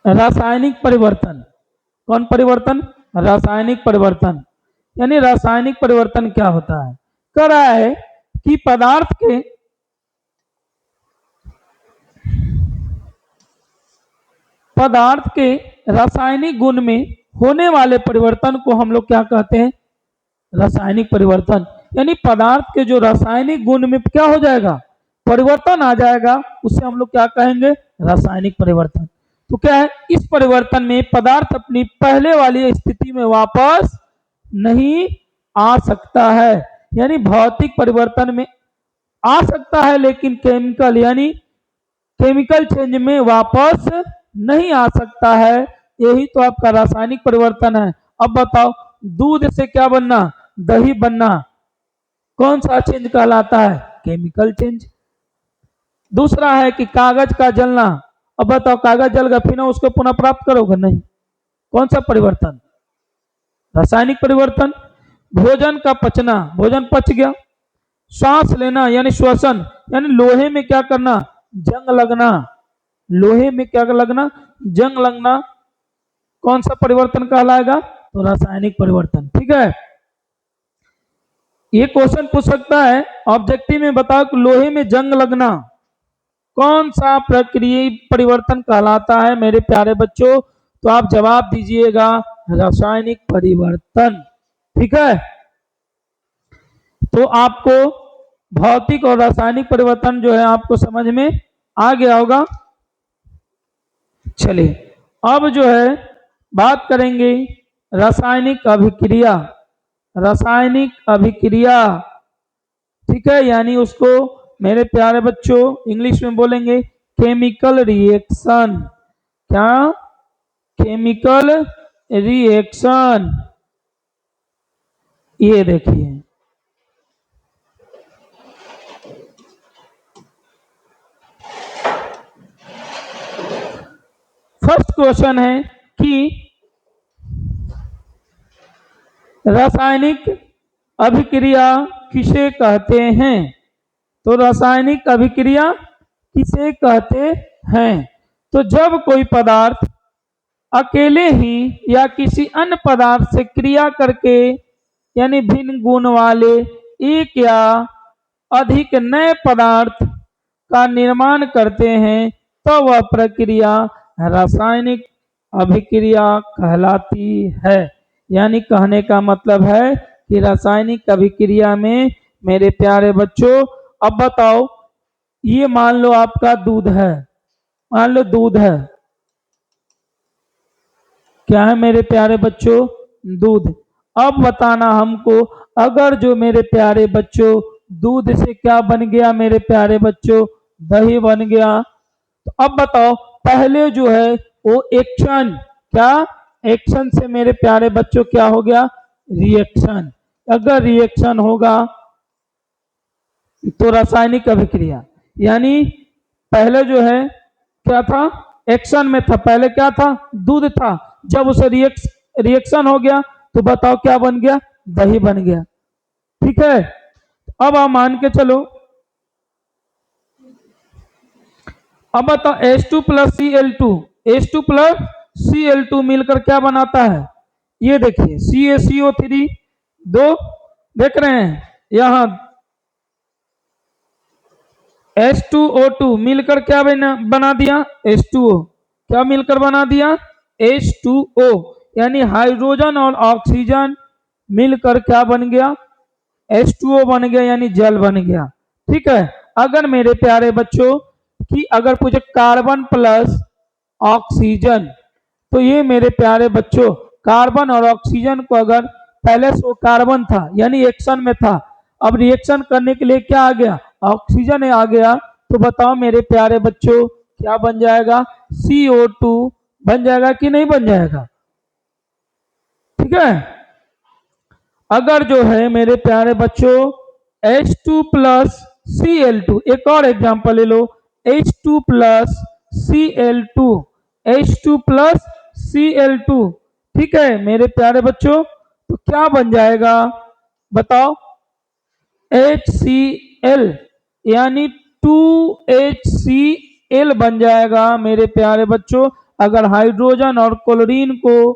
रासायनिक परिवर्तन। कौन परिवर्तन, रासायनिक परिवर्तन। यानी रासायनिक परिवर्तन क्या होता है, कह रहा है कि पदार्थ के रासायनिक गुण में होने वाले परिवर्तन को हम लोग क्या कहते हैं, रासायनिक परिवर्तन। यानी पदार्थ के जो रासायनिक गुण में क्या हो जाएगा, परिवर्तन आ जाएगा, उसे हम लोग क्या कहेंगे, रासायनिक परिवर्तन। तो क्या है, इस परिवर्तन में पदार्थ अपनी पहले वाली स्थिति में वापस नहीं आ सकता है। यानी भौतिक परिवर्तन में आ सकता है लेकिन केमिकल, यानी केमिकल चेंज में वापस नहीं आ सकता है। यही तो आपका रासायनिक परिवर्तन है। अब बताओ दूध से क्या बनना, दही बनना, कौन सा चेंज कहलाता है, केमिकल चेंज। दूसरा है कि कागज का जलना, अब बताओ कागज जल गया फिर ना उसको पुनः प्राप्त करोगे, नहीं, कौन सा परिवर्तन, रासायनिक परिवर्तन। भोजन का पचना, भोजन पच गया। सांस लेना यानी श्वसन, यानी लोहे में क्या करना, जंग लगना, लोहे में क्या लगना, जंग लगना, कौन सा परिवर्तन कहलाएगा, तो रासायनिक परिवर्तन। ठीक है, ये क्वेश्चन पूछ सकता है ऑब्जेक्टिव में, बताओ कि लोहे में जंग लगना कौन सा प्रक्रिया परिवर्तन कहलाता है मेरे प्यारे बच्चों, तो आप जवाब दीजिएगा रासायनिक परिवर्तन। ठीक है, तो आपको भौतिक और रासायनिक परिवर्तन जो है आपको समझ में आ गया होगा। चलिए अब जो है बात करेंगे रासायनिक अभिक्रिया, रासायनिक अभिक्रिया। ठीक है, यानी उसको मेरे प्यारे बच्चों इंग्लिश में बोलेंगे केमिकल रिएक्शन। क्या, केमिकल रिएक्शन। ये देखिए फर्स्ट क्वेश्चन है कि रासायनिक अभिक्रिया किसे कहते हैं, तो रासायनिक अभिक्रिया किसे कहते हैं, तो जब कोई पदार्थ अकेले ही या किसी अन्य पदार्थ से क्रिया करके यानी भिन्न गुण वाले एक या अधिक नए पदार्थ का निर्माण करते हैं तो वह प्रक्रिया रासायनिक अभिक्रिया कहलाती है। यानी कहने का मतलब है कि रासायनिक अभिक्रिया में मेरे प्यारे बच्चों, अब बताओ ये मान लो आपका दूध है, मान लो दूध है, क्या है मेरे प्यारे बच्चों, दूध। अब बताना हमको, अगर जो मेरे प्यारे बच्चों दूध से क्या बन गया मेरे प्यारे बच्चों, दही बन गया, तो अब बताओ पहले जो है वो एक्शन, क्या, एक्शन से मेरे प्यारे बच्चों क्या हो गया, रिएक्शन। अगर रिएक्शन होगा तो रासायनिक अभिक्रिया, यानी पहले जो है क्या था, एक्शन में था, पहले क्या था, दूध था, जब उसे रिएक्शन हो गया तो बताओ क्या बन गया, दही बन गया। ठीक है, अब आप मान के चलो, अब बताओ H2 plus Cl2, H2 plus Cl2 मिलकर क्या बनाता है, ये देखिए CaCO3 दो, देख रहे हैं यहां H2O2 मिलकर क्या बना दिया, H2O, क्या मिलकर बना दिया, H2O, यानी हाइड्रोजन और ऑक्सीजन मिलकर क्या बन गया, H2O बन गया, यानी जल बन गया। ठीक है, अगर मेरे प्यारे बच्चों कि अगर पूछे कार्बन प्लस ऑक्सीजन, तो ये मेरे प्यारे बच्चों कार्बन और ऑक्सीजन को अगर पहले से कार्बन था यानी एक्शन में था, अब रिएक्शन करने के लिए क्या आ गया, ऑक्सीजन आ गया, तो बताओ मेरे प्यारे बच्चों क्या बन जाएगा, CO2 बन जाएगा कि नहीं बन जाएगा। ठीक है, अगर जो है मेरे प्यारे बच्चों H2 प्लस Cl2, एक और एग्जांपल ले लो, H2 plus Cl2, H2 plus Cl2, ठीक है मेरे प्यारे बच्चों, तो क्या बन जाएगा बताओ, HCl, यानी 2HCl बन जाएगा मेरे प्यारे बच्चों। अगर हाइड्रोजन और क्लोरीन को,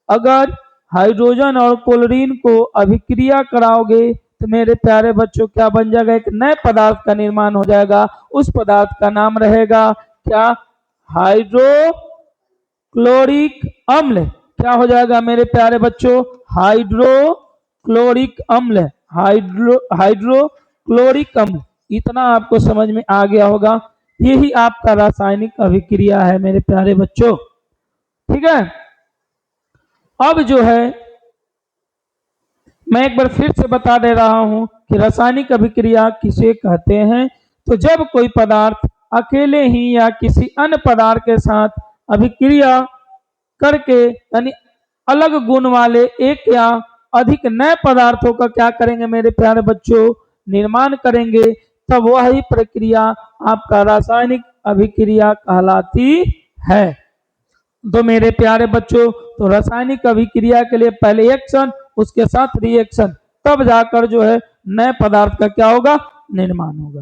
अगर हाइड्रोजन और क्लोरीन को अभिक्रिया कराओगे तो मेरे प्यारे बच्चों क्या बन जाएगा, एक नए पदार्थ का निर्माण हो जाएगा, उस पदार्थ का नाम रहेगा क्या, हाइड्रोक्लोरिक अम्ल। क्या हो जाएगा मेरे प्यारे बच्चों, हाइड्रोक्लोरिक अम्ल, हाइड्रोक्लोरिक अम्ल। इतना आपको समझ में आ गया होगा, यही आपका रासायनिक अभिक्रिया है मेरे प्यारे बच्चों। ठीक है, अब जो है मैं एक बार फिर से बता दे रहा हूं कि रासायनिक अभिक्रिया किसे कहते हैं, तो जब कोई पदार्थ अकेले ही या किसी अन्य पदार्थ के साथ अभिक्रिया करके यानी अलग गुण वाले एक या अधिक नए पदार्थों का क्या करेंगे मेरे प्यारे बच्चों, निर्माण करेंगे, तब वही प्रक्रिया आपका रासायनिक अभिक्रिया कहलाती है। तो मेरे प्यारे बच्चों, तो रासायनिक अभिक्रिया के लिए पहले एक्शन, उसके साथ रिएक्शन, तब जाकर जो है नए पदार्थ का क्या होगा, निर्माण होगा।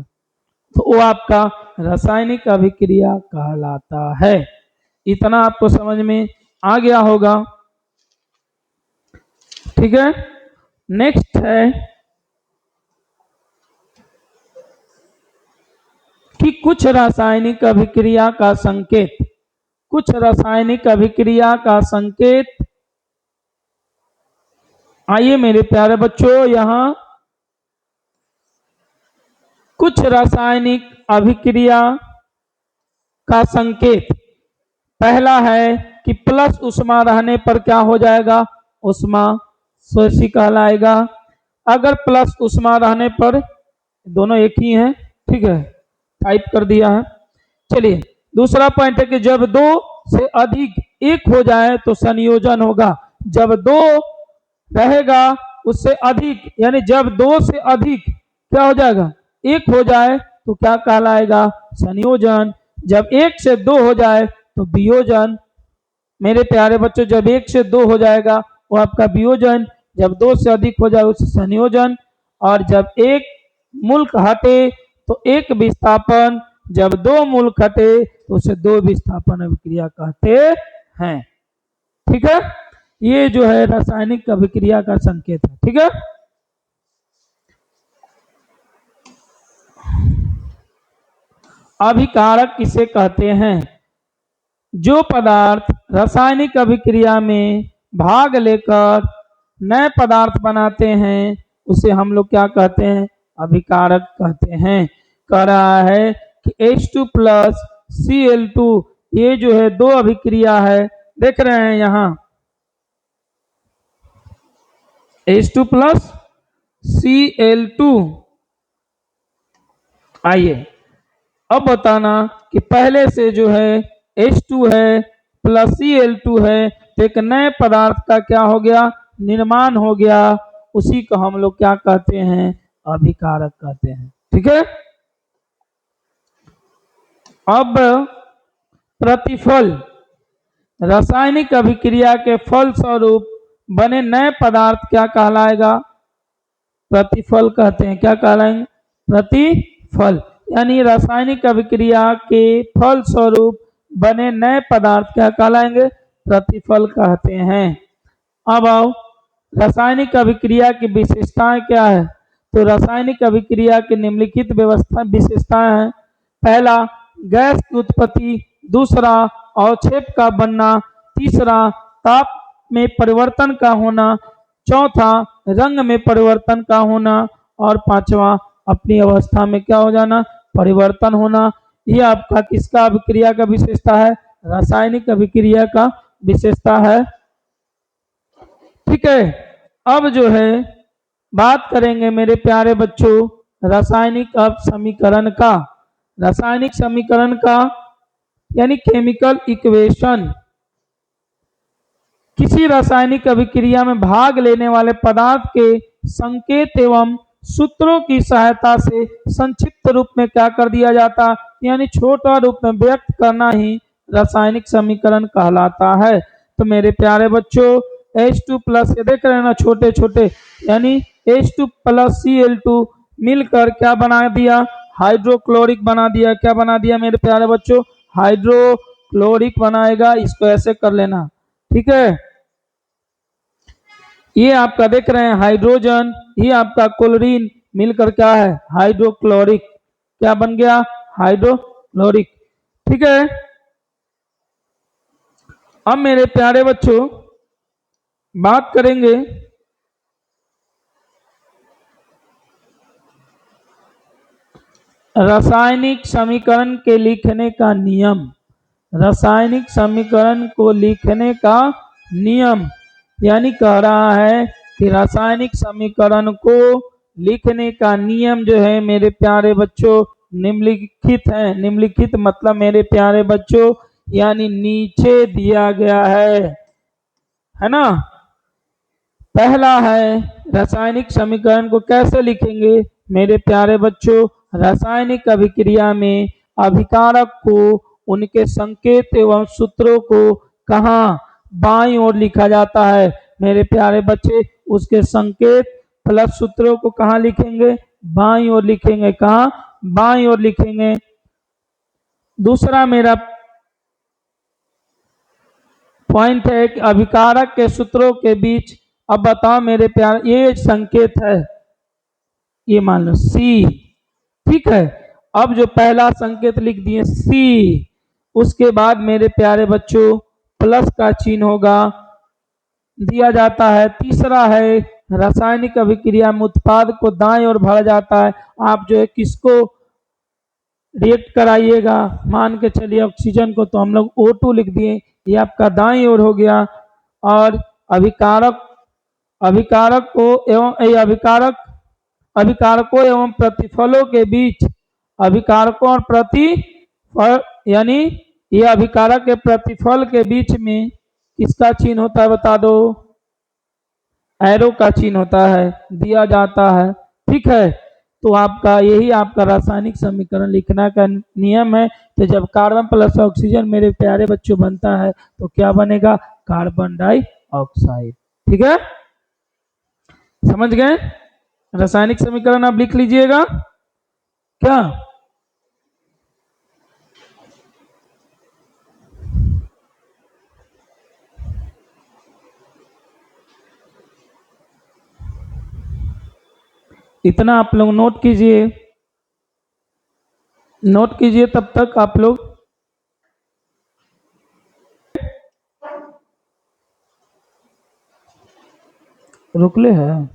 तो वो आपका रासायनिक अभिक्रिया कहलाता है। इतना आपको समझ में आ गया होगा। ठीक है, नेक्स्ट है कि कुछ रासायनिक अभिक्रिया का संकेत, कुछ रासायनिक अभिक्रिया का संकेत। आइए मेरे प्यारे बच्चों, यहां कुछ रासायनिक अभिक्रिया का संकेत। पहला है कि प्लस उष्मा रहने पर क्या हो जाएगा, उष्मा शोषी कहलाएगा। अगर प्लस उष्मा रहने पर, दोनों एक ही हैं, ठीक है, टाइप कर दिया है। चलिए दूसरा पॉइंट है कि जब दो से अधिक एक हो जाए तो संयोजन होगा। जब दो रहेगा उससे अधिक, यानी जब दो से अधिक क्या हो जाएगा, एक हो जाए तो क्या कहलाएगा, संयोजन। जब एक से दो हो जाए तो वियोजन। मेरे प्यारे बच्चों, जब एक से दो हो जाएगा वो आपका वियोजन, जब दो से अधिक हो जाए उससे संयोजन, और जब एक मूलक हटे तो एक विस्थापन, जब दो मूलक हटे तो उसे दो विस्थापन अभिक्रिया कहते हैं। ठीक है, ये जो है रासायनिक अभिक्रिया का संकेत है। ठीक है, अभिकारक किसे कहते हैं, जो पदार्थ रासायनिक अभिक्रिया में भाग लेकर नए पदार्थ बनाते हैं उसे हम लोग क्या कहते हैं, अभिकारक कहते हैं। कह रहा है कि H2 प्लस Cl2, ये जो है दो अभिक्रिया है, देख रहे हैं यहाँ H2 प्लस Cl2। आइए अब बताना कि पहले से जो है H2 है प्लस Cl2 है, तो एक नए पदार्थ का क्या हो गया, निर्माण हो गया, उसी को हम लोग क्या कहते हैं, अभिकारक कहते हैं। ठीक है, अब प्रतिफल, रासायनिक अभिक्रिया के फल स्वरूप बने नए पदार्थ क्या कहलाएगा, प्रतिफल कहते हैं। क्या कहलाएंगे, प्रतिफल, यानी रासायनिक अभिक्रिया के फल स्वरूप बने नए पदार्थ क्या कहलाएंगे, प्रतिफल कहते हैं। अब आओ, रासायनिक अभिक्रिया की विशेषताएं क्या है, तो रासायनिक अभिक्रिया की निम्नलिखित व्यवस्था विशेषताएं हैं। पहला, गैस की उत्पत्ति, दूसरा अवक्षेप का बनना, तीसरा ताप में परिवर्तन का होना, चौथा रंग में परिवर्तन का होना, और पांचवा अपनी अवस्था में क्या हो जाना, परिवर्तन होना। यह आपका किसका अभिक्रिया का विशेषता है, रासायनिक अभिक्रिया का विशेषता है। ठीक है, अब जो है बात करेंगे मेरे प्यारे बच्चों रासायनिक अब समीकरण का, रासायनिक समीकरण का यानी केमिकल इक्वेशन। किसी रासायनिक अभिक्रिया में भाग लेने वाले पदार्थ के संकेत एवं सूत्रों की सहायता से संक्षिप्त रूप में क्या कर दिया जाता, यानी छोटा रूप में व्यक्त करना ही रासायनिक समीकरण कहलाता है। तो मेरे प्यारे बच्चों H2 प्लस, ये देख रहे हैं ना छोटे छोटे, यानी H2 प्लस Cl2 मिलकर क्या बना दिया, हाइड्रोक्लोरिक बना दिया। क्या बना दिया मेरे प्यारे बच्चों, हाइड्रोक्लोरिक बनाएगा। इसको ऐसे कर लेना, ठीक है। ये आपका देख रहे हैं हाइड्रोजन, ये आपका क्लोरीन मिलकर क्या है, हाइड्रोक्लोरिक। क्या बन गया, हाइड्रोक्लोरिक। ठीक है, अब मेरे प्यारे बच्चों बात करेंगे रासायनिक समीकरण के लिखने का नियम। रासायनिक समीकरण को लिखने का नियम, यानी कह रहा है कि रासायनिक समीकरण को लिखने का नियम जो है मेरे प्यारे बच्चों निम्नलिखित है। निम्नलिखित मतलब मेरे प्यारे बच्चों यानी नीचे दिया गया है ना। पहला है रासायनिक समीकरण को कैसे लिखेंगे मेरे प्यारे बच्चों। रासायनिक अभिक्रिया में अभिकारक को उनके संकेत एवं सूत्रों को कहाँ बाईं ओर लिखा जाता है मेरे प्यारे बच्चे। उसके संकेत प्लस सूत्रों को कहाँ लिखेंगे, बाईं ओर लिखेंगे। कहाँ, बाईं ओर लिखेंगे। दूसरा मेरा पॉइंट है कि अभिकारक के सूत्रों के बीच, अब बताओ मेरे प्यार, ये संकेत है, ये मान लो सी, ठीक है। अब जो पहला संकेत लिख दिए सी, उसके बाद मेरे प्यारे बच्चों प्लस का चिन्ह होगा दिया जाता है। तीसरा है रासायनिक अभिक्रिया में उत्पाद को दाएं ओर भरा जाता है। आप जो है किसको रिएक्ट कराइएगा, मान के चलिए ऑक्सीजन को, तो हम लोग O2 लिख दिए, ये आपका दाईं ओर हो गया। और अभिकारक को एवं अभिकारकों एवं प्रतिफलों के बीच, अभिकारकों और प्रतिफल यानी ये अभिकारक के प्रतिफल के बीच में किसका चिन्ह होता है बता दो, एरो का चिन्ह होता है, दिया जाता है, ठीक है। तो आपका यही आपका रासायनिक समीकरण लिखना का नियम है। तो जब कार्बन प्लस ऑक्सीजन मेरे प्यारे बच्चों बनता है तो क्या बनेगा, कार्बन डाइऑक्साइड, ठीक है। समझ गए, रासायनिक समीकरण आप लिख लीजिएगा क्या। इतना आप लोग नोट कीजिए, नोट कीजिए, तब तक आप लोग रुकले हैं।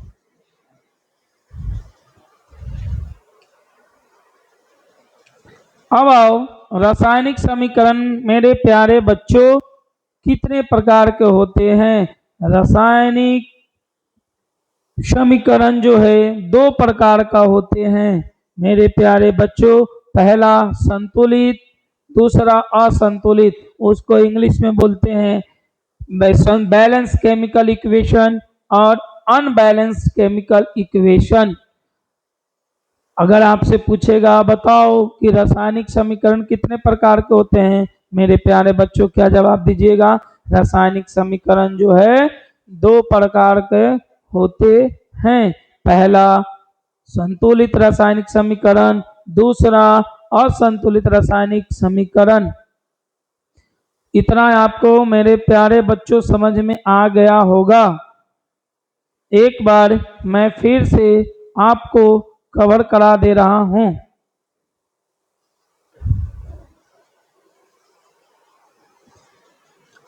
अब आओ, रासायनिक समीकरण मेरे प्यारे बच्चों कितने प्रकार के होते हैं। रासायनिक समीकरण जो है दो प्रकार का होते हैं मेरे प्यारे बच्चों। पहला संतुलित, दूसरा असंतुलित। उसको इंग्लिश में बोलते हैं बैलेंस केमिकल इक्वेशन और अनबैलेंस केमिकल इक्वेशन। अगर आपसे पूछेगा बताओ कि रासायनिक समीकरण कितने प्रकार के होते हैं मेरे प्यारे बच्चों, क्या जवाब दीजिएगा। रासायनिक समीकरण जो है दो प्रकार के होते हैं। पहला संतुलित रासायनिक समीकरण, दूसरा असंतुलित रासायनिक समीकरण। इतना आपको मेरे प्यारे बच्चों समझ में आ गया होगा। एक बार मैं फिर से आपको कवर करा दे रहा हूं।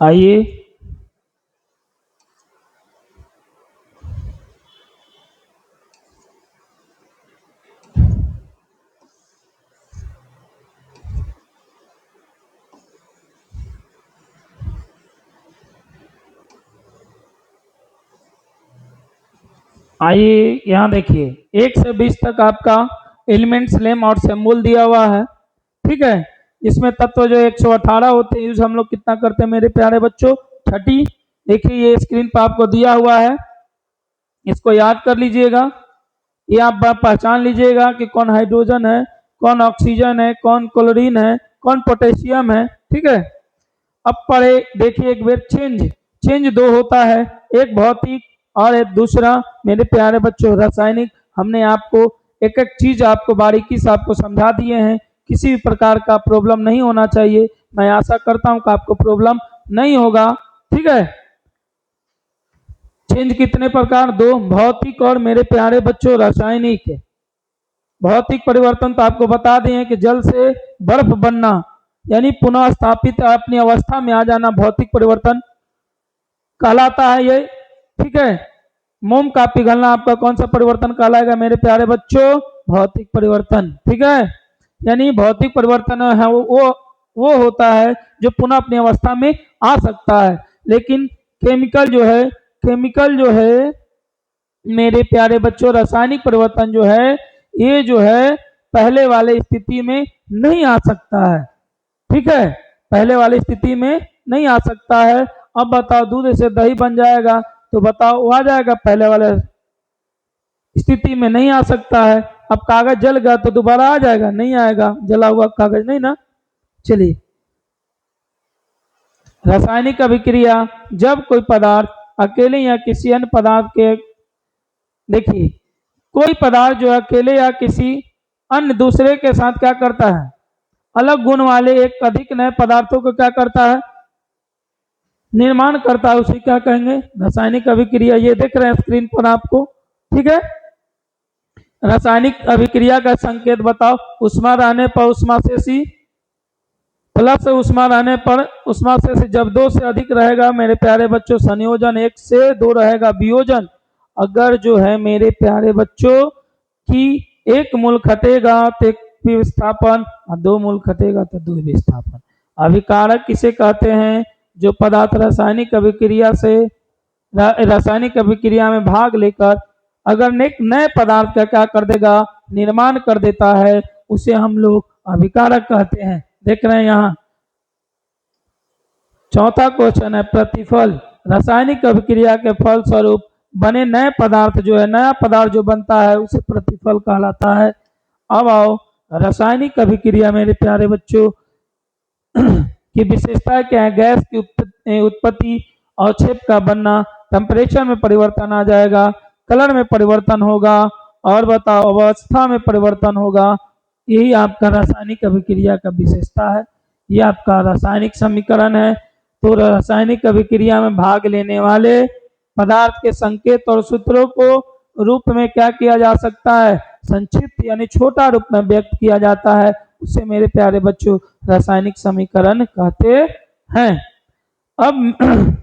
आइए, आइए यहाँ देखिए 1 से 20 तक आपका एलिमेंट्स नेम और सिंबल दिया हुआ है, ठीक है। इसमें तत्व जो 118 होते हैं यूज हम लोग कितना करते हैं मेरे प्यारे बच्चों, 30। देखिए ये स्क्रीन पर आपको दिया हुआ है, इसको याद कर लीजिएगा। ये आप पहचान लीजिएगा कि कौन हाइड्रोजन है, कौन ऑक्सीजन है, कौन क्लोरीन है, कौन पोटेशियम है, ठीक है। अब पढ़े देखिए एक बार चेंज, चेंज दो होता है, एक भौतिक और एक दूसरा मेरे प्यारे बच्चों रासायनिक। हमने आपको एक एक चीज आपको बारीकी से आपको समझा दिए हैं, किसी भी प्रकार का प्रॉब्लम नहीं होना चाहिए। मैं आशा करता हूं कि आपको प्रॉब्लम नहीं होगा, ठीक है। चेंज कितने प्रकार, दो, भौतिक और मेरे प्यारे बच्चों रासायनिक। भौतिक परिवर्तन तो आपको बता दें कि जल से बर्फ बनना यानी पुनः स्थापित अपनी अवस्था में आ जाना भौतिक परिवर्तन कहलाता है ये, ठीक है। मोम का पिघलना आपका कौन सा परिवर्तन कहलाएगा मेरे प्यारे बच्चों, भौतिक परिवर्तन, ठीक है। यानी भौतिक परिवर्तन है वो होता है जो पुनः अपनी अवस्था में आ सकता है। लेकिन केमिकल जो है मेरे प्यारे बच्चों रासायनिक परिवर्तन जो है ये जो है पहले वाले स्थिति में नहीं आ सकता है, ठीक है। पहले वाली स्थिति में नहीं आ सकता है। अब बताओ दूध से दही बन जाएगा तो बताओ वो आ जाएगा, पहले वाले स्थिति में नहीं आ सकता है। अब कागज जल गया तो दोबारा आ जाएगा, नहीं आएगा, जला हुआ कागज नहीं ना। चलिए, रासायनिक अभिक्रिया, जब कोई पदार्थ अकेले या किसी अन्य पदार्थ के, देखिए कोई पदार्थ जो अकेले या किसी अन्य दूसरे के साथ क्या करता है, अलग गुण वाले एक अधिक नए पदार्थों को क्या करता है, निर्माण करता है, उसे क्या कहेंगे, रासायनिक अभिक्रिया। ये देख रहे हैं स्क्रीन पर आपको, ठीक है। रासायनिक अभिक्रिया का संकेत बताओ। उष्मा रहने पर उष्मा से सी प्लस, उष्मा रहने पर उष्मा से जब 2 से अधिक रहेगा मेरे प्यारे बच्चों संयोजन, 1 से 2 रहेगा वियोजन। अगर जो है मेरे प्यारे बच्चों की 1 मूल घटेगा तो 1 विस्थापन, और 2 मूल घटेगा तो 2 विस्थापन। अभिकारक किसे कहते हैं, जो पदार्थ रासायनिक अभिक्रिया से रासायनिक अभिक्रिया में भाग लेकर अगर एक नए पदार्थ का क्या कर देगा, निर्माण कर देता है, उसे हम लोग अभिकारक कहते हैं। देख रहे हैं यहाँ चौथा क्वेश्चन है, प्रतिफल। रासायनिक अभिक्रिया के फल स्वरूप बने नए पदार्थ जो है, नया पदार्थ जो बनता है उसे प्रतिफल कहलाता है। अब आओ, रासायनिक अभिक्रिया मेरे प्यारे बच्चों की विशेषता क्या है, गैस की उत्पत्ति और क्षेप का बनना, टेम्परेचर में परिवर्तन आ जाएगा, कलर में परिवर्तन होगा, और बताओ अवस्था में परिवर्तन होगा। यही आपका रासायनिक अभिक्रिया का विशेषता है। ये आपका रासायनिक समीकरण है। तो रासायनिक अभिक्रिया में भाग लेने वाले पदार्थ के संकेत और सूत्रों को रूप में क्या किया जा सकता है, संक्षिप्त यानी छोटा रूप में व्यक्त किया जाता है, उसे मेरे प्यारे बच्चों रासायनिक समीकरण कहते हैं। अब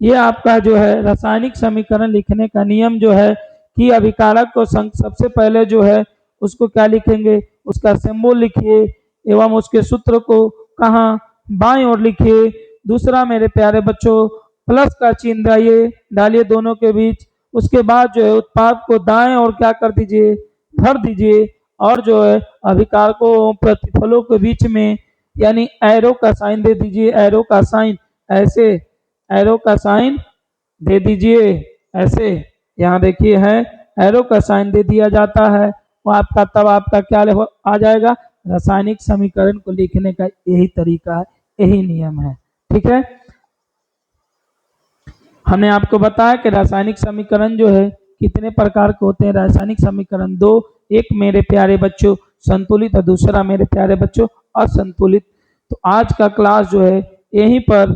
ये आपका जो है रासायनिक समीकरण लिखने का नियम जो है कि अभिकारक को सबसे पहले जो है उसको क्या लिखेंगे, उसका सिंबल लिखिए एवं उसके सूत्र को कहाँ, बाईं ओर लिखिए। दूसरा मेरे प्यारे बच्चों प्लस का चिन्ह डालिए दोनों के बीच। उसके बाद जो है उत्पाद को दाएं और क्या कर दीजिए, भर दीजिए, और जो है अभिकारकों प्रतिफलों के बीच में यानी एरो का साइन दे दीजिए, एरो का साइन ऐसे, एरो का साइन दे दीजिए ऐसे। यहाँ देखिए है, एरो का साइन दे दिया जाता है, वो आपका तब आपका क्या आ जाएगा, रासायनिक समीकरण को लिखने का यही तरीका है, यही नियम है, ठीक है। हमने आपको बताया कि रासायनिक समीकरण जो है कितने प्रकार के होते हैं। रासायनिक समीकरण 2, एक मेरे प्यारे बच्चों संतुलित और दूसरा मेरे प्यारे बच्चों असंतुलित। तो आज का क्लास जो है यहीं पर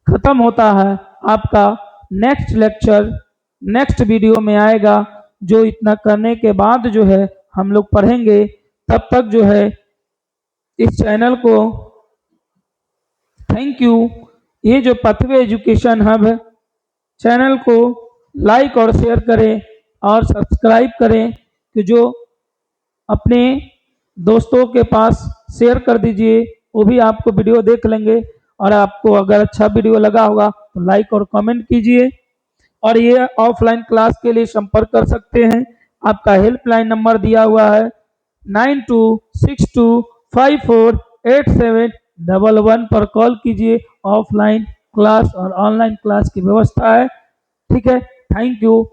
खत्म होता है। आपका नेक्स्ट लेक्चर नेक्स्ट वीडियो में आएगा, जो इतना करने के बाद जो है हम लोग पढ़ेंगे। तब तक जो है इस चैनल को थैंक यू। ये जो पथवे एजुकेशन हब है, चैनल को लाइक और शेयर करें और सब्सक्राइब करें, कि जो अपने दोस्तों के पास शेयर कर दीजिए, वो भी आपको वीडियो देख लेंगे। और आपको अगर अच्छा वीडियो लगा होगा तो लाइक और कमेंट कीजिए। और ये ऑफलाइन क्लास के लिए संपर्क कर सकते हैं। आपका हेल्पलाइन नंबर दिया हुआ है 9262548711 पर कॉल कीजिए। ऑफलाइन क्लास और ऑनलाइन क्लास की व्यवस्था है, ठीक है। Thank you.